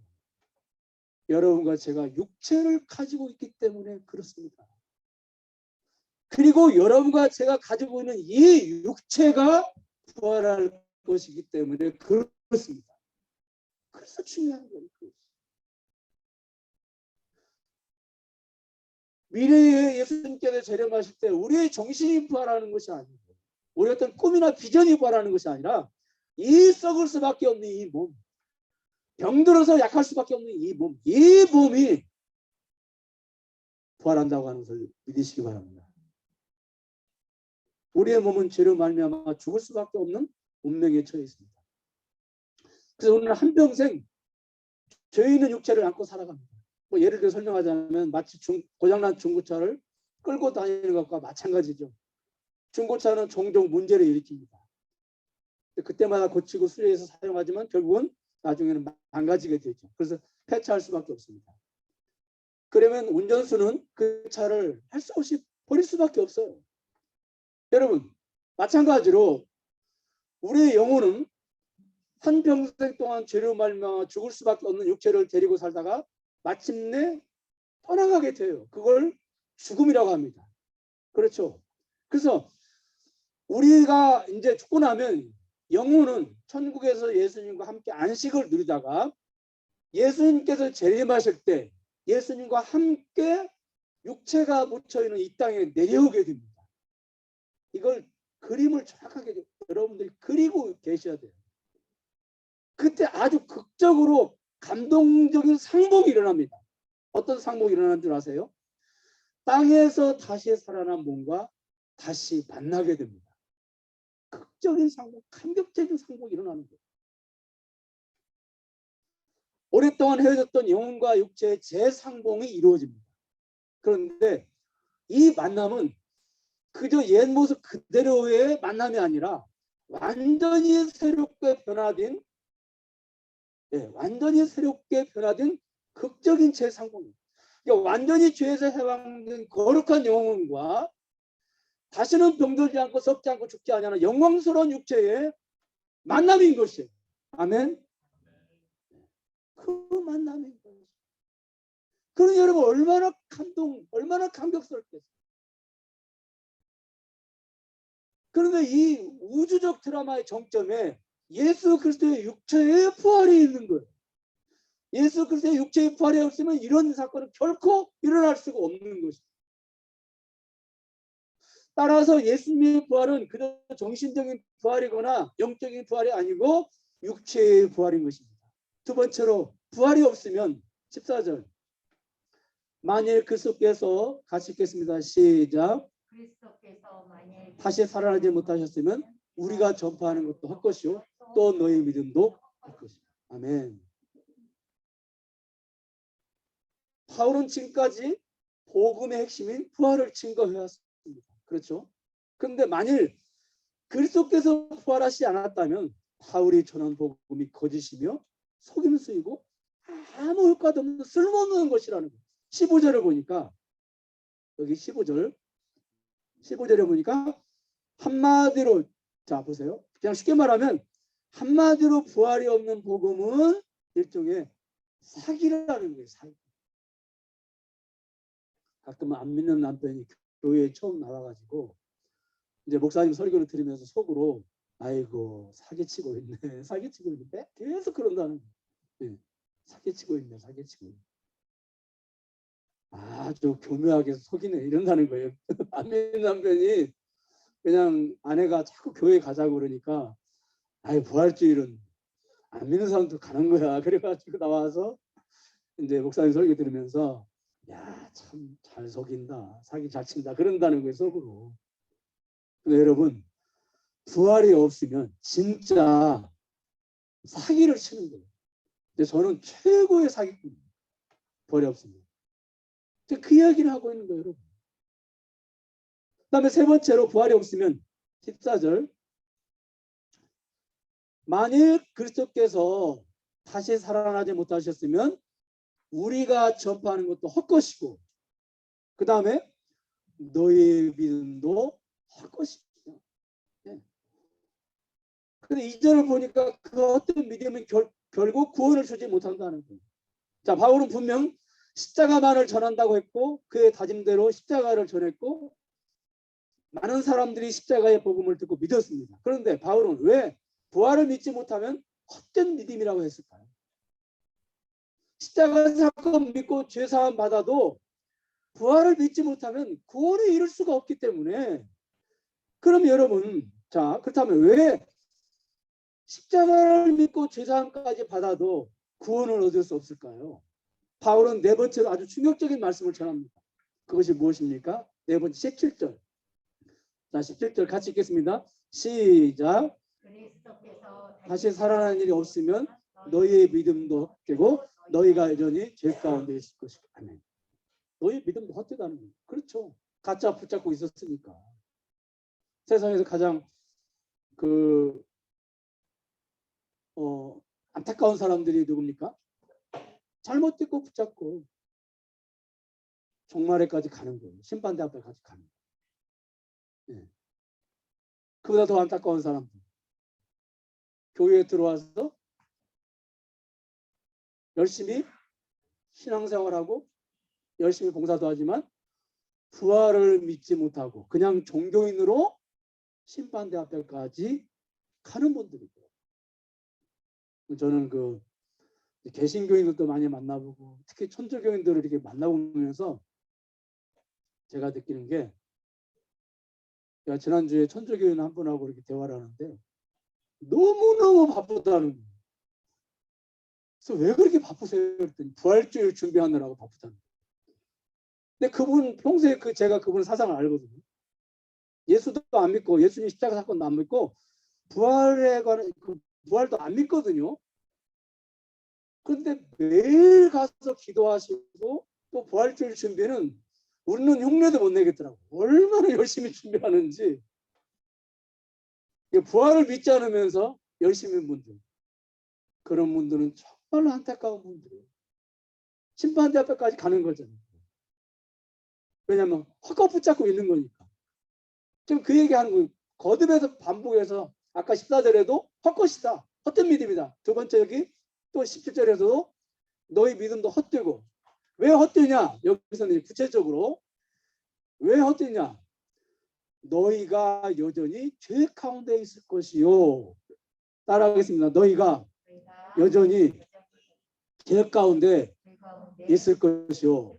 여러분과 제가 육체를 가지고 있기 때문에 그렇습니다. 그리고 여러분과 제가 가지고 있는 이 육체가 부활할 것이기 때문에 그렇습니다. 그래서 중요한 거예요. 미래에 예수님께서 재림하실 때 우리의 정신이 부활하는 것이 아니고, 우리 어떤 꿈이나 비전이 부활하는 것이 아니라, 이 썩을 수밖에 없는 이 몸, 병들어서 약할 수밖에 없는 이 몸, 이 몸이 부활한다고 하는 것을 믿으시기 바랍니다. 우리의 몸은 죄로 말미암아 죽을 수밖에 없는 운명에 처해 있습니다. 그래서 우리는 한평생 죄 있는 육체를 안고 살아갑니다. 예를 들어 설명하자면, 마치 고장난 중고차를 끌고 다니는 것과 마찬가지죠. 중고차는 종종 문제를 일으킵니다. 그때마다 고치고 수리해서 사용하지만 결국은 나중에는 망가지게 되죠. 그래서 폐차할 수밖에 없습니다. 그러면 운전수는 그 차를 할 수 없이 버릴 수밖에 없어요. 여러분, 마찬가지로 우리의 영혼은 한평생 동안 죄로 말미암아 죽을 수밖에 없는 육체를 데리고 살다가 마침내 떠나가게 돼요. 그걸 죽음이라고 합니다. 그렇죠? 그래서 우리가 이제 죽고 나면 영혼은 천국에서 예수님과 함께 안식을 누리다가 예수님께서 재림하실 때 예수님과 함께 육체가 묻혀있는 이 땅에 내려오게 됩니다. 이걸 그림을 정확하게 여러분들이 그리고 계셔야 돼요. 그때 아주 극적으로 감동적인 상복이 일어납니다. 어떤 상복이 일어나는 줄 아세요? 땅에서 다시 살아난 몸과 다시 만나게 됩니다. 극적인 상복, 감격적인 상복이 일어나는 거예요. 오랫동안 헤어졌던 영혼과 육체의 재상봉이 이루어집니다. 그런데 이 만남은 그저 옛 모습 그대로의 만남이 아니라 완전히 새롭게 변화된 극적인 재상봉입니다. 그러니까 완전히 죄에서 해방된 거룩한 영혼과 다시는 병들지 않고 썩지 않고 죽지 아니하는 영광스러운 육체의 만남인 것이에요. 아멘. 그 만남인 것이에요. 그러니 여러분 얼마나 얼마나 감격스럽겠어요. 그런데 이 우주적 드라마의 정점에 예수 그리스도의 육체의 부활이 있는 거예요. 예수 그리스도의 육체의 부활이 없으면 이런 사건은 결코 일어날 수가 없는 것입니다. 따라서 예수님의 부활은 그저 정신적인 부활이거나 영적인 부활이 아니고 육체의 부활인 것입니다. 두 번째로 부활이 없으면 14절 만일 그리스도께서 같이 읽겠습니다. 시작. 그리스도께서 만일 다시 살아나지 못하셨으면 우리가 전파하는 것도 헛것이요 또 너희 믿음도 헛것이다. 아멘. 바울은 지금까지 복음의 핵심인 부활을 증거해왔습니다. 그렇죠? 그런데 만일 그리스도께서 부활하시지 않았다면 바울이 전한 복음이 거짓이며 속임수이고 아무 효과도 없는 쓸모없는 것이라는 거예요. 15절을 보니까 여기 15절에 보니까 한마디로 자 보세요. 그냥 쉽게 말하면 한마디로 부활이 없는 복음은 일종의 사기라는 거예요. 사기. 가끔 안 믿는 남편이 교회에 처음 나와가지고 이제 목사님 설교를 들으면서 속으로 아이고 사기치고 있네 사기치고 있는데 계속 그런다는 거예요. 네. 사기치고 있네 사기치고 있네. 아주 교묘하게 속이네 이런다는 거예요. 안 믿는 남편이 그냥 아내가 자꾸 교회 가자고 그러니까 아이 부활주일은 안 믿는 사람도 가는 거야. 그래가지고 나와서 이제 목사님 설교 들으면서 야 참 잘 속인다 사기 잘 친다 그런다는 거예요 속으로. 근데 여러분 부활이 없으면 진짜 사기를 치는 거예요. 근데 저는 최고의 사기꾼이에요. 부활이 없으면. 그 이야기를 하고 있는 거예요 여러분. 그 다음에 세 번째로 부활이 없으면 14절 만일 그리스도께서 다시 살아나지 못하셨으면 우리가 전파하는 것도 헛것이고 그 다음에 너의 믿음도 헛것이다. 네. 근데 2절을 보니까 그 어떤 믿음은 결국 구원을 주지 못한다는 거예요. 자, 바울은 분명 십자가만을 전한다고 했고 그의 다짐대로 십자가를 전했고 많은 사람들이 십자가의 복음을 듣고 믿었습니다. 그런데 바울은 왜 부활을 믿지 못하면 헛된 믿음이라고 했을까요? 십자가 사건 믿고 죄사함 받아도 부활을 믿지 못하면 구원에 이를 수가 없기 때문에 그럼 여러분 자 그렇다면 왜 십자가를 믿고 죄사함까지 받아도 구원을 얻을 수 없을까요? 바울은 네 번째로 아주 충격적인 말씀을 전합니다. 그것이 무엇입니까? 네 번째 17절. 자 17절 같이 읽겠습니다. 시작. 다시 살아나는 일이 없으면 너희의 믿음도 헛되고 너희가 여전히 죄 가운데 있을 것이다. 아멘. 너희 믿음도 헛되다는 거예요. 그렇죠. 가짜 붙잡고 있었으니까. 세상에서 가장 안타까운 사람들이 누굽니까? 잘못 듣고 붙잡고 종말에까지 가는 거예요. 심판대 앞에까지 가는 거예요. 네. 그보다 더 안타까운 사람들. 교회에 들어와서 열심히 신앙생활하고 열심히 봉사도 하지만 부활을 믿지 못하고 그냥 종교인으로 심판대 앞에까지 가는 분들이 있어요. 저는 개신교인들도 많이 만나보고 특히 천주교인들을 이렇게 만나보면서 제가 느끼는 게 지난주에 천주교인 한 분하고 이렇게 대화를 하는데 너무너무 바쁘다는 거예요. 그래서 왜 그렇게 바쁘세요? 그랬더니 부활주일 준비하느라고 바쁘다는 거예요. 근데 그분 평소에 제가 그분 사상을 알거든요. 예수도 안 믿고 예수님 십자가 사건도 안 믿고 부활에 관한 부활도 안 믿거든요. 그런데 매일 가서 기도하시고 또 부활주일 준비는 우리는 흉내도 못 내겠더라고. 얼마나 열심히 준비하는지. 부활을 믿지 않으면서 열심히 분들. 그런 분들은 정말 안타까운 분들이에요. 심판대 앞에까지 가는 거잖아요. 왜냐하면 헛것 붙잡고 있는 거니까. 지금 그 얘기하는 거예요. 거듭해서 반복해서 아까 14절에도 헛것이다. 헛된 믿음이다. 두 번째 여기 또 17절에서도 너희 믿음도 헛되고. 왜 헛되냐? 여기서는 구체적으로 왜 헛되냐? 너희가 여전히 죄 가운데 있을 것이요. 따라하겠습니다. 너희가 여전히 죄 가운데 있을 것이요.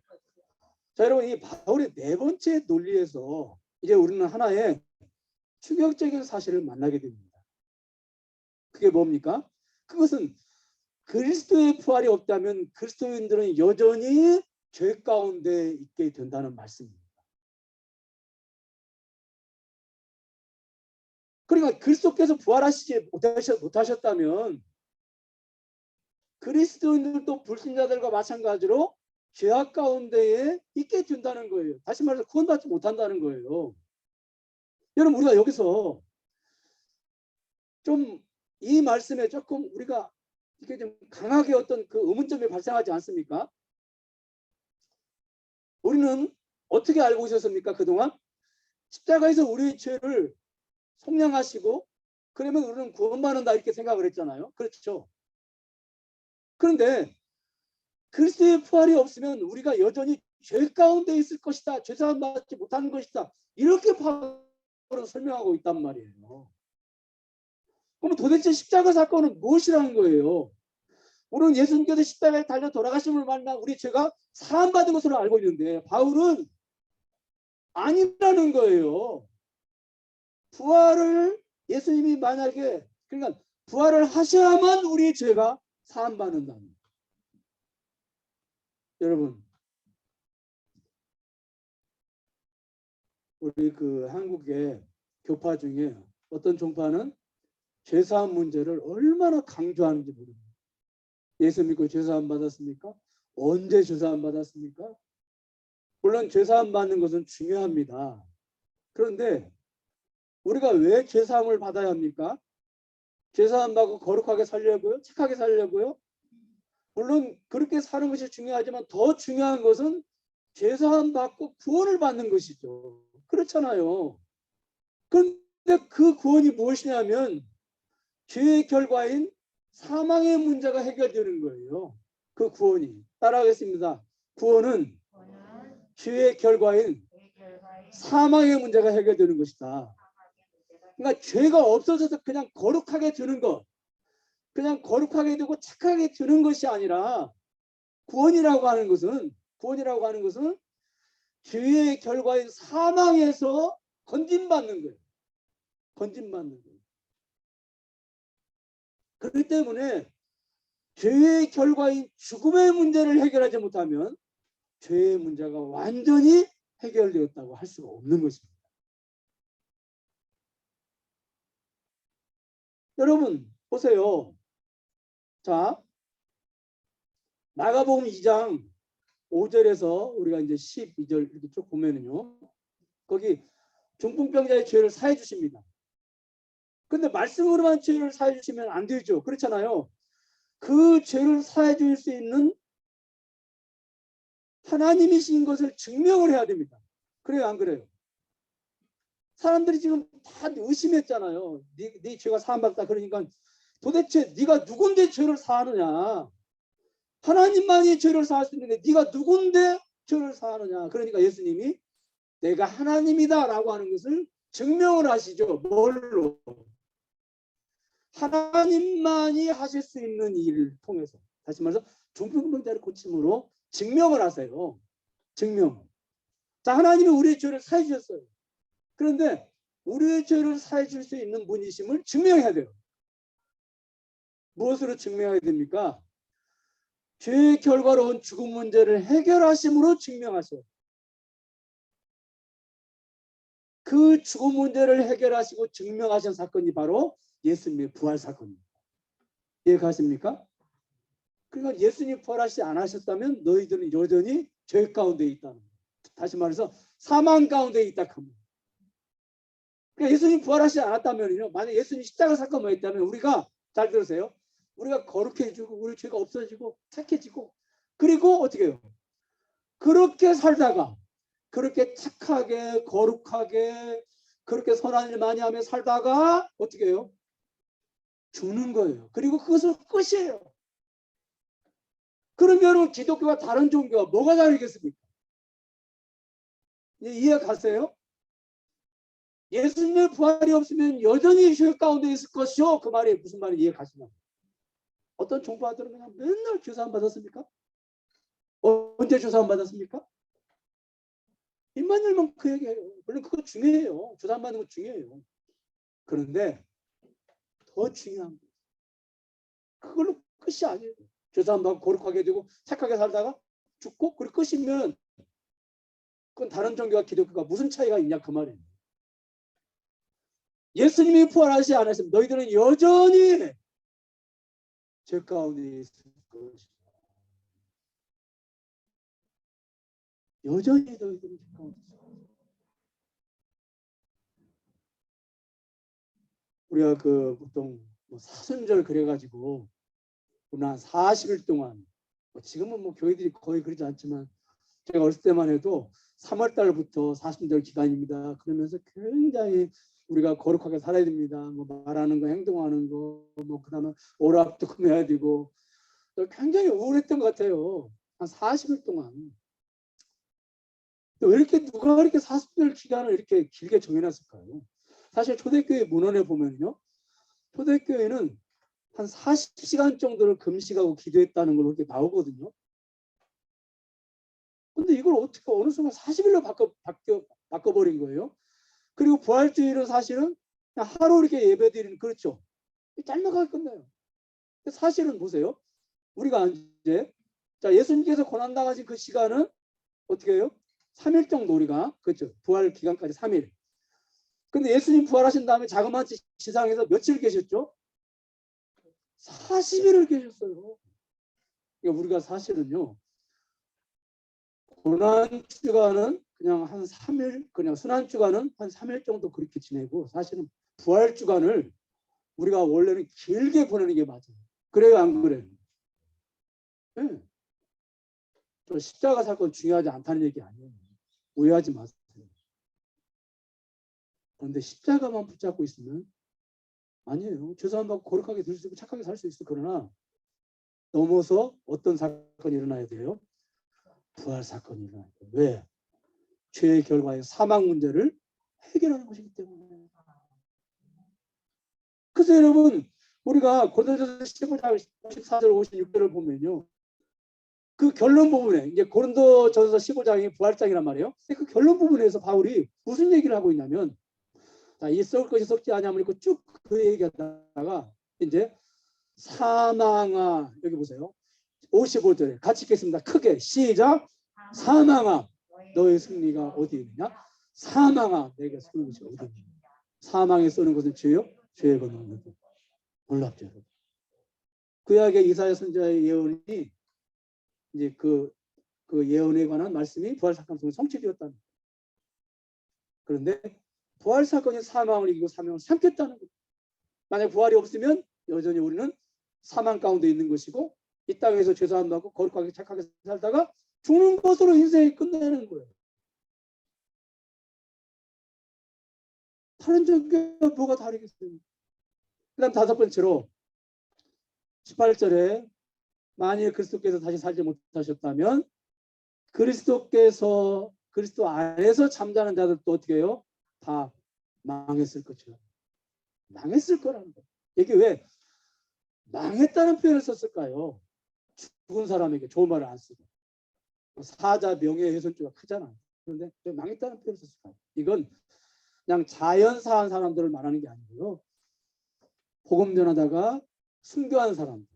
자, 여러분, 이 바울의 네 번째 논리에서 이제 우리는 하나의 충격적인 사실을 만나게 됩니다. 그게 뭡니까? 그것은 그리스도의 부활이 없다면 그리스도인들은 여전히 죄 가운데 있게 된다는 말씀입니다. 그러니까 그리스도께서 부활하시지 못하셨다면 그리스도인들도 불신자들과 마찬가지로 죄악 가운데에 있게 된다는 거예요. 다시 말해서 구원받지 못한다는 거예요. 여러분, 우리가 여기서 좀 이 말씀에 조금 우리가 이게 좀 강하게 어떤 그 의문점이 발생하지 않습니까? 우리는 어떻게 알고 있었습니까? 그동안 십자가에서 우리의 죄를 속량하시고 그러면 우리는 구원받는다 이렇게 생각을 했잖아요. 그렇죠? 그런데 그리스도의 부활이 없으면 우리가 여전히 죄 가운데 있을 것이다. 죄사함 받지 못하는 것이다. 이렇게 바울은 설명하고 있단 말이에요. 그럼 도대체 십자가 사건은 무엇이라는 거예요? 우리는 예수님께서 십자가에 달려 돌아가심을 만나 우리 죄가 사함받은 것으로 알고 있는데 바울은 아니라는 거예요. 부활을 예수님이 만약에 그러니까 부활을 하셔야만 우리 죄가 사함받는다. 여러분, 우리 그 한국의 교파 중에 어떤 종파는 죄사함 문제를 얼마나 강조하는지 모릅니다. 예수 믿고 죄사함 받았습니까? 언제 죄사함 받았습니까? 물론 죄사함 받는 것은 중요합니다. 그런데 우리가 왜 죄사함을 받아야 합니까? 죄사함 받고 거룩하게 살려고요? 착하게 살려고요? 물론 그렇게 사는 것이 중요하지만 더 중요한 것은 죄사함 받고 구원을 받는 것이죠. 그렇잖아요. 그런데 그 구원이 무엇이냐면 죄의 결과인 사망의 문제가 해결되는 거예요. 그 구원이. 따라하겠습니다. 구원은 죄의 결과인 사망의 문제가 해결되는 것이다. 그러니까 죄가 없어져서 그냥 거룩하게 되는 것, 그냥 거룩하게 되고 착하게 되는 것이 아니라 구원이라고 하는 것은 죄의 결과인 사망에서 건진받는 거예요. 건진받는 거예요. 그렇기 때문에 죄의 결과인 죽음의 문제를 해결하지 못하면 죄의 문제가 완전히 해결되었다고 할 수가 없는 것입니다. 여러분 보세요. 자, 마가복음 2장 5절에서 우리가 이제 12절 이렇게 쭉 보면은요. 거기 중풍병자의 죄를 사해 주십니다. 근데 말씀으로만 죄를 사해 주시면 안 되죠. 그렇잖아요. 그 죄를 사해 줄 수 있는 하나님이신 것을 증명을 해야 됩니다. 그래요, 안 그래요? 사람들이 지금 다 의심했잖아요. 네 죄가 사함받다 그러니까 도대체 네가 누군데 죄를 사하느냐? 하나님만이 죄를 사할 수 있는데 네가 누군데 죄를 사하느냐? 그러니까 예수님이 내가 하나님이다라고 하는 것을 증명을 하시죠. 뭘로? 하나님만이 하실 수 있는 일을 통해서. 다시 말해서 중풍병자를 고침으로 증명을 하세요. 증명. 자, 하나님이 우리의 죄를 사해 주셨어요. 그런데 우리의 죄를 사해 줄 수 있는 분이심을 증명해야 돼요. 무엇으로 증명해야 됩니까? 죄의 결과로 온 죽음 문제를 해결하심으로 증명하셔요. 그 죽음 문제를 해결하시고 증명하신 사건이 바로 예수님의 부활 사건입니다. 이해가십니까? 그러니까 예수님 부활하시지 않으셨다면 너희들은 여전히 죄 가운데 있다는 거예요. 다시 말해서 사망 가운데 있다. 그러니까 예수님 부활하시지 않았다면요. 만약 예수님 십자가 사건만 있다면 우리가 잘 들으세요. 우리가 거룩해지고 우리 죄가 없어지고 착해지고 그리고 어떻게 해요? 그렇게 살다가 그렇게 착하게 거룩하게 그렇게 선한 일 많이 하며 살다가 어떻게 해요? 죽는 거예요. 그리고 그것은 끝이에요. 그러면 기독교와 다른 종교가 뭐가 다르겠습니까? 이해 가세요? 예수님의 부활이 없으면 여전히 죄 가운데 있을 것이요. 그 말이 무슨 말인지 이해 가시나요? 어떤 종파들은 그냥 맨날 주사안 받았습니까? 언제 주사안 받았습니까? 입만 열면 그 얘기예요. 물론 그거 중요해요. 주사안 받는 거 중요해요. 그런데 더 중요한 거 그걸로 끝이 아니에요. 주사안 받고 거룩하게 되고 착하게 살다가 죽고 그리고 끝이면 그건 다른 종교와 기독교가 무슨 차이가 있냐 그 말이에요. 예수님이 부활하시지 않았으면 너희들은 여전히 죄 가운데 있을 것이다. 여전히 너희들은 죄 가운데 있을 것이다. 우리가 그 보통 사순절 그래가지고 한 40일 동안 지금은 뭐 교회들이 거의 그러지 않지만 제가 어렸을 때만 해도 3월 달부터 사순절 기간입니다. 그러면서 굉장히 우리가 거룩하게 살아야 됩니다. 뭐 말하는 거, 행동하는 거, 뭐 그다음에 오락도 금해야 되고 굉장히 우울했던 것 같아요. 한 40일 동안. 왜 이렇게 누가 이렇게 40일 기간을 이렇게 길게 정해놨을까요? 사실 초대교회 문헌에 보면요, 초대교회는 한 40시간 정도를 금식하고 기도했다는 걸로 이렇게 나오거든요. 근데 이걸 어떻게 어느 순간 40일로 바꿔버린 거예요. 그리고 부활주일은 사실은 그냥 하루 이렇게 예배드리는 그렇죠. 짤막하게 끝나요. 사실은 보세요. 우리가 이제 자 예수님께서 고난당하신 그 시간은 어떻게 해요? 3일 정도 우리가 그렇죠. 부활 기간까지 3일. 근데 예수님 부활하신 다음에 자그마치 지상에서 며칠 계셨죠? 40일을 계셨어요. 그러니까 우리가 사실은요. 고난 주간은 그냥 한 3일, 그냥 순환 주간은 한 3일 정도 그렇게 지내고 사실은 부활 주간을 우리가 원래는 길게 보내는 게 맞아요. 그래요, 안 그래요? 네. 또 십자가 사건 중요하지 않다는 얘기 아니에요. 오해하지 마세요. 그런데 십자가만 붙잡고 있으면 아니에요. 죄송한 받고 거룩하게 될 수 있고 착하게 살 수 있어. 그러나 넘어서 어떤 사건이 일어나야 돼요? 부활 사건이 일어나야 돼요. 왜? 죄의 결과의 사망 문제를 해결하는 것이기 때문에. 그래서 여러분 우리가 고린도전서 15장 54절 56절을 보면요. 그 결론 부분에 이제 고린도전서 15장이 부활장이란 말이에요. 그 결론 부분에서 바울이 무슨 얘기를 하고 있냐면 자, 이 썩을 것이 썩지 아니함을 입고 쭉 그 얘기하다가 이제 사망아 여기 보세요. 55절에 같이 읽겠습니다. 크게 시작. 사망아 너의 승리가 어디 있느냐? 사망아 내가 쏘는 것이 어디 있느냐? 사망에 쏘는 것은 죄요? 죄의 권능은 놀랍죠. 구약의 이사야 선지자의 예언이 이제 그 예언에 관한 말씀이 부활 사건 속에 성취되었다는 거예요. 그런데 부활 사건이 사망을 이기고 사명을 삼켰다는 거예요. 만약 부활이 없으면 여전히 우리는 사망 가운데 있는 것이고 이 땅에서 죄사함 받고 거룩하게 착하게 살다가 죽는 것으로 인생이 끝내는 거예요. 다른 종교가 뭐가 다르겠어요? 그 다음 다섯 번째로 18절에 만일 그리스도께서 다시 살지 못하셨다면 그리스도 안에서 잠자는 자들도 어떻게 해요? 다 망했을 것이요. 망했을 거라는 거예요. 이게 왜 망했다는 표현을 썼을까요? 죽은 사람에게 좋은 말을 안 쓰고 사자 명예훼손죄가 크잖아. 그런데 왜 망했다는 표현을 썼을까요? 이건 그냥 자연사한 사람들을 말하는 게 아니고요. 복음 전하다가 순교한 사람들.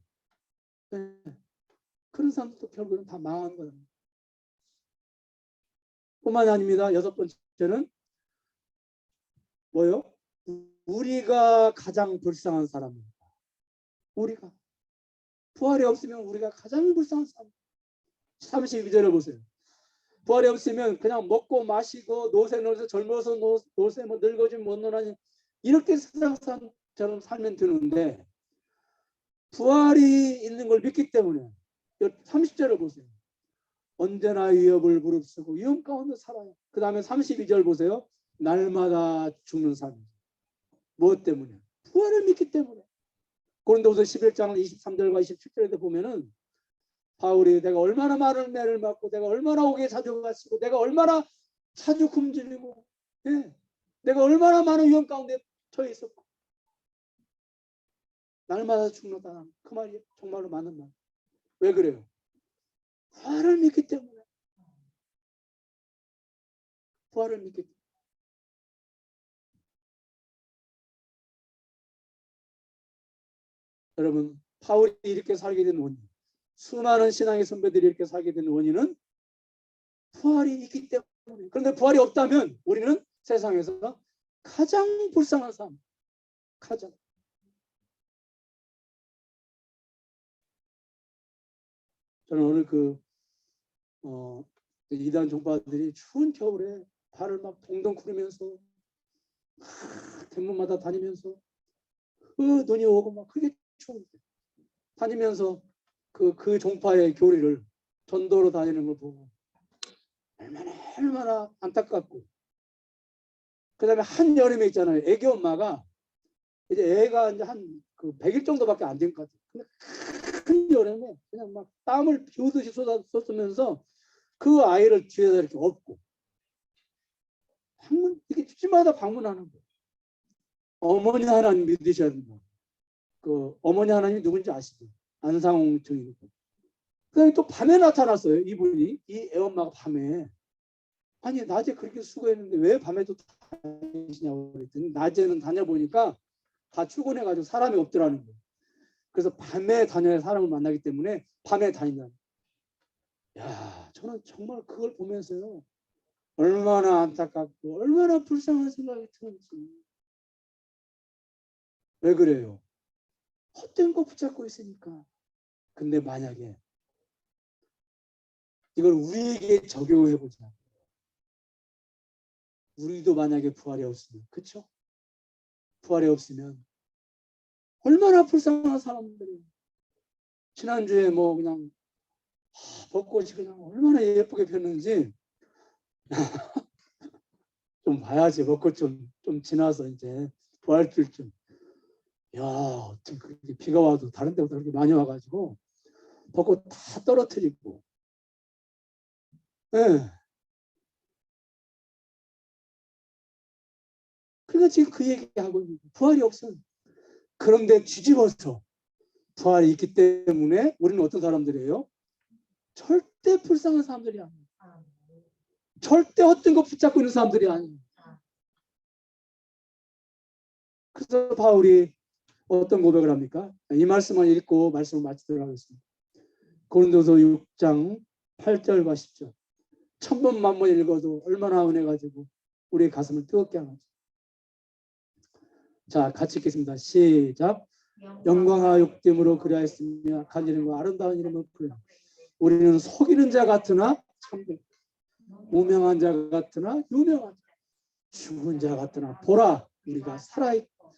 네. 그런 사람들도 결국은 다 망한 거예요. 뿐만이 아닙니다. 여섯 번째는 뭐요? 우리가 가장 불쌍한 사람입니다. 우리가. 부활이 없으면 우리가 가장 불쌍한 사람. 32절을 보세요. 부활이 없으면 그냥 먹고 마시고 노세 젊어서 노세 뭐 늙어지면 못 노나니 이렇게 세상처럼 살면 되는데 부활이 있는 걸 믿기 때문에 30절을 보세요. 언제나 위협을 무릅쓰고 위험 가운데 살아요. 그 다음에 32절 보세요. 날마다 죽는 삶. 무엇 때문에? 부활을 믿기 때문에. 고린도후서 11장 23절과 27절에 보면은 바울이 내가 얼마나 많은 매를 맞고 내가 얼마나 옥에 자주 갇히고 내가 얼마나 자주 굶주리고 내가 얼마나 많은 위험 가운데 처해 있었고 날마다 죽는다. 그 말이 정말로 맞는 말. 왜 그래요? 부활을 믿기 때문에. 부활을 믿기 때문에. 여러분, 바울이 이렇게 살게 된 원인, 수많은 신앙의 선배들이 이렇게 살게 된 원인은 부활이 있기 때문에. 그런데 부활이 없다면 우리는 세상에서 가장 불쌍한 삶, 가장. 저는 오늘 이단 종파들이 추운 겨울에 발을 막 동동 구르면서 대문마다 다니면서 눈이 오고 막 그게 추운데 다니면서 그 종파의 교리를 전도로 다니는 걸 보고 얼마나 안타깝고 그 다음에 한여름에 있잖아요. 애기 엄마가 이제 애가 이제 한 100일 정도밖에 안 된 것 같아요. 근데 큰 여름에 그냥 막 땀을 비오듯이 쏟으면서 그 아이를 뒤에다 이렇게 업고 이렇게 집마다 방문하는 거예요. 어머니 하나님 믿으셔야 된다. 어머니 하나님이 누군지 아시죠? 안상홍 증인이고. 그다음에 또 밤에 나타났어요. 이분이 이 애엄마가 밤에 아니 낮에 그렇게 수고했는데 왜 밤에도 다니시냐고 그랬더니 낮에는 다녀보니까 다 출근해가지고 사람이 없더라는 거예요. 그래서 밤에 다녀야 사람을 만나기 때문에 밤에 다닌다. 야, 저는 정말 그걸 보면서요. 얼마나 안타깝고 얼마나 불쌍한 생각이 드는지. 왜 그래요? 헛된 거 붙잡고 있으니까. 근데 만약에 이걸 우리에게 적용해보자. 우리도 만약에 부활이 없으면, 그렇죠? 부활이 없으면 얼마나 불쌍한 사람들이. 지난주에 뭐 그냥 벚꽃이 그냥 얼마나 예쁘게 폈는지 좀 봐야지. 벚꽃 좀 지나서 이제 부활길쯤. 야, 어떻게 그렇게 비가 와도 다른 데보다 그렇게 많이 와가지고 벚꽃 다 떨어뜨리고. 예. 그러니까 지금 그 얘기하고 있는 거예요. 부활이 없어. 그런데 뒤집어서 부활이 있기 때문에 우리는 어떤 사람들이에요? 절대 불쌍한 사람들이 아니에요. 절대 어떤 거 붙잡고 있는 사람들이 아니에요. 그래서 바울이 어떤 고백을 합니까? 이 말씀을 읽고 말씀을 마치도록 하겠습니다. 고린도서 6장 8절과 10절. 1000번 만번 읽어도 얼마나 은혜 가지고 우리의 가슴을 뜨겁게 하는지. 자, 같이 읽겠습니다. 시작. 영광과 욕됨으로 그리하였으며 간지림과 아름다운 이름을 불러. 우리는 속이는 자 같으나 참된, 무명한 자 같으나 유명한 자, 죽은 자 같으나 보라 우리가 살아있고,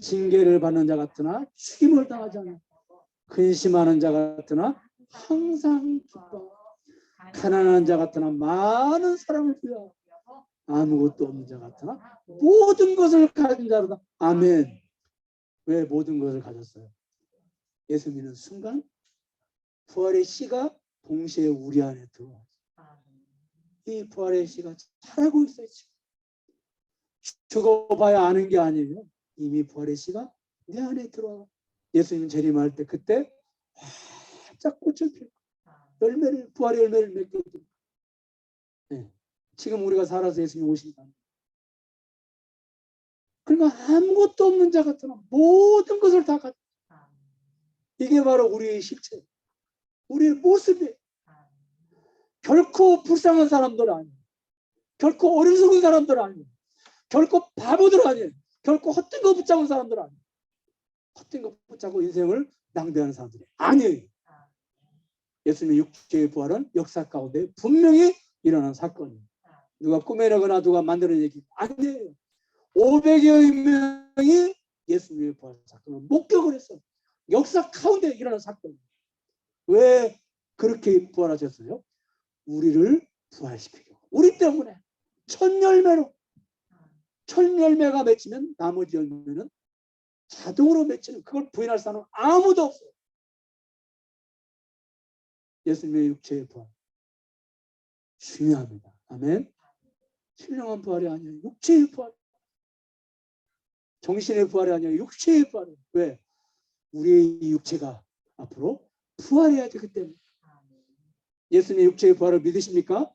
징계를 받는 자 같으나 죽임을 당하지 않아, 근심하는 자 같으나 항상 기뻐, 가난한 자 같으나 많은 사랑을 부여하고, 아무것도 없는 자 같으나 모든 것을 가진 자로다. 아멘. 왜 모든 것을 가졌어요? 예수 믿는 순간 부활의 씨가 동시에 우리 안에 들어와요. 이 부활의 씨가 살아가고 있어요. 죽어봐야 아는 게 아니에요. 이미 부활의 씨가 내 안에 들어와. 예수님 재림할 때 그때 활짝 꽃을 피우고 열매를, 부활의 열매를 맺게 됩니다. 네. 지금 우리가 살아서 예수님 오신다. 그러니까 아무것도 없는 자 같으나 모든 것을 다 가져. 이게 바로 우리의 실체, 우리의 모습이에요. 결코 불쌍한 사람들 아니에요. 결코 어리석은 사람들 아니에요. 결코 바보들 아니에요. 결코 헛된 거 붙잡은 사람들 아니에요. 헛된 거 붙잡고 인생을 낭비하는 사람들이 아니에요. 예수님의 육체의 부활은 역사 가운데 분명히 일어난 사건이에요. 누가 꾸며내거나 누가 만드는 얘기 아니에요. 500여 명이 예수님의 부활 사건을 목격을 했어요. 역사 가운데 일어난 사건이에요. 왜 그렇게 부활하셨어요? 우리를 부활시키고 우리 때문에 첫 열매가 맺히면 나머지 열매는 자동으로 맺히는, 그걸 부인할 사람은 아무도 없어요. 예수님의 육체의 부활 중요합니다. 아멘. 신령한 부활이 아니에요. 육체의 부활. 정신의 부활이 아니에요. 육체의 부활이에요. 왜? 우리의 육체가 앞으로 부활해야 되기 때문에. 예수님의 육체의 부활을 믿으십니까?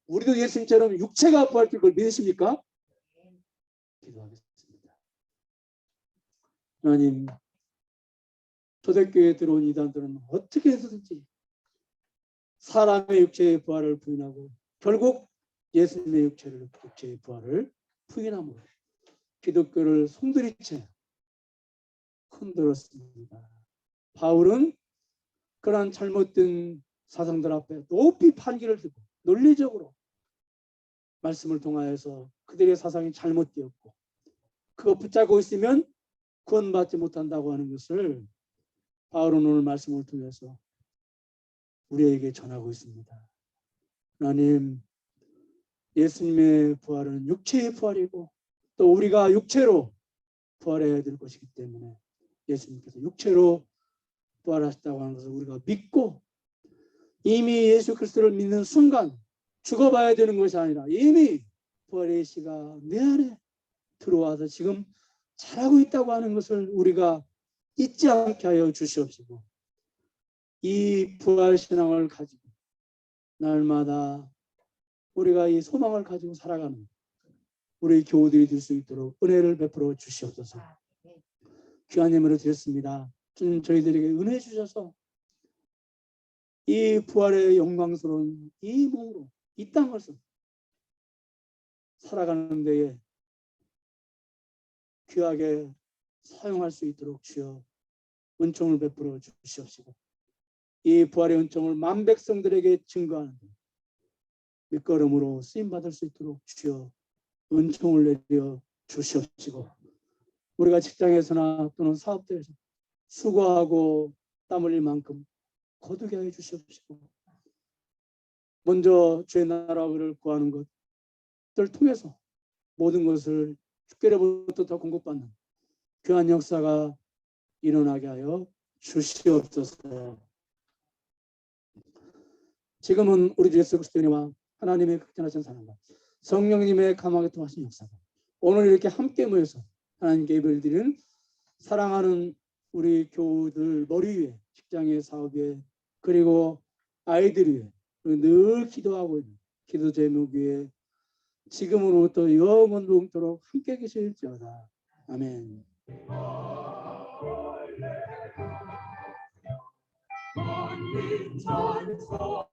우리도 예수님처럼 육체가 부활될 걸 믿으십니까? 기도하겠습니다. 하나님, 초대교회에 들어온 이단들은 어떻게 해서든지 사람의 육체의 부활을 부인하고 결국 예수님의 육체의 부활을 부인함으로 기독교를 송두리째 흔들었습니다. 바울은 그러한 잘못된 사상들 앞에 높이 판기를 들고 논리적으로 말씀을 통하여서 그들의 사상이 잘못되었고 그거 붙잡고 있으면 구원받지 못한다고 하는 것을 바울은 오늘 말씀을 통해서 우리에게 전하고 있습니다. 하나님, 예수님의 부활은 육체의 부활이고 또 우리가 육체로 부활해야 될 것이기 때문에 예수님께서 육체로 부활하셨다고 하는 것을 우리가 믿고 이미 예수 그리스도를 믿는 순간 죽어봐야 되는 것이 아니라 이미 부활의 씨가 내 안에 들어와서 지금 잘하고 있다고 하는 것을 우리가 잊지 않게 하여 주시옵시고 이 부활신앙을 가지고 날마다 우리가 이 소망을 가지고 살아가는 우리 교우들이 될 수 있도록 은혜를 베풀어 주시옵소서. 귀한 예물을 드렸습니다. 주님, 저희들에게 은혜 주셔서 이 부활의 영광스러운 이 몸으로 이 땅에서 살아가는 데에 귀하게 사용할 수 있도록 주여 은총을 베풀어 주시옵시고 이 부활의 은총을 만 백성들에게 증거하는 밑거름으로 쓰임받을 수 있도록 주여 은총을 내려 주시옵시고 우리가 직장에서나 또는 사업대에서 수고하고 땀 흘릴 만큼 거두게 하여 주시옵시고 먼저 주의 나라를 구하는 것들 통해서 모든 것을 주께로부터 더 공급받는 귀한 역사가 일어나게 하여 주시옵소서. 지금은 우리 주 예수 그리스도와 하나님의 극진하신 사랑과 성령님의 감화에 통하신 역사가 오늘 이렇게 함께 모여서 하나님께 예배를 드리는 사랑하는 우리 교우들 머리 위에 직장의 사업 위에 그리고 아이들 위에 늘 기도하고 있는 기도 제목 위에 지금으로부터 영원토록 함께 계실지어다. 아멘. 만민 찬송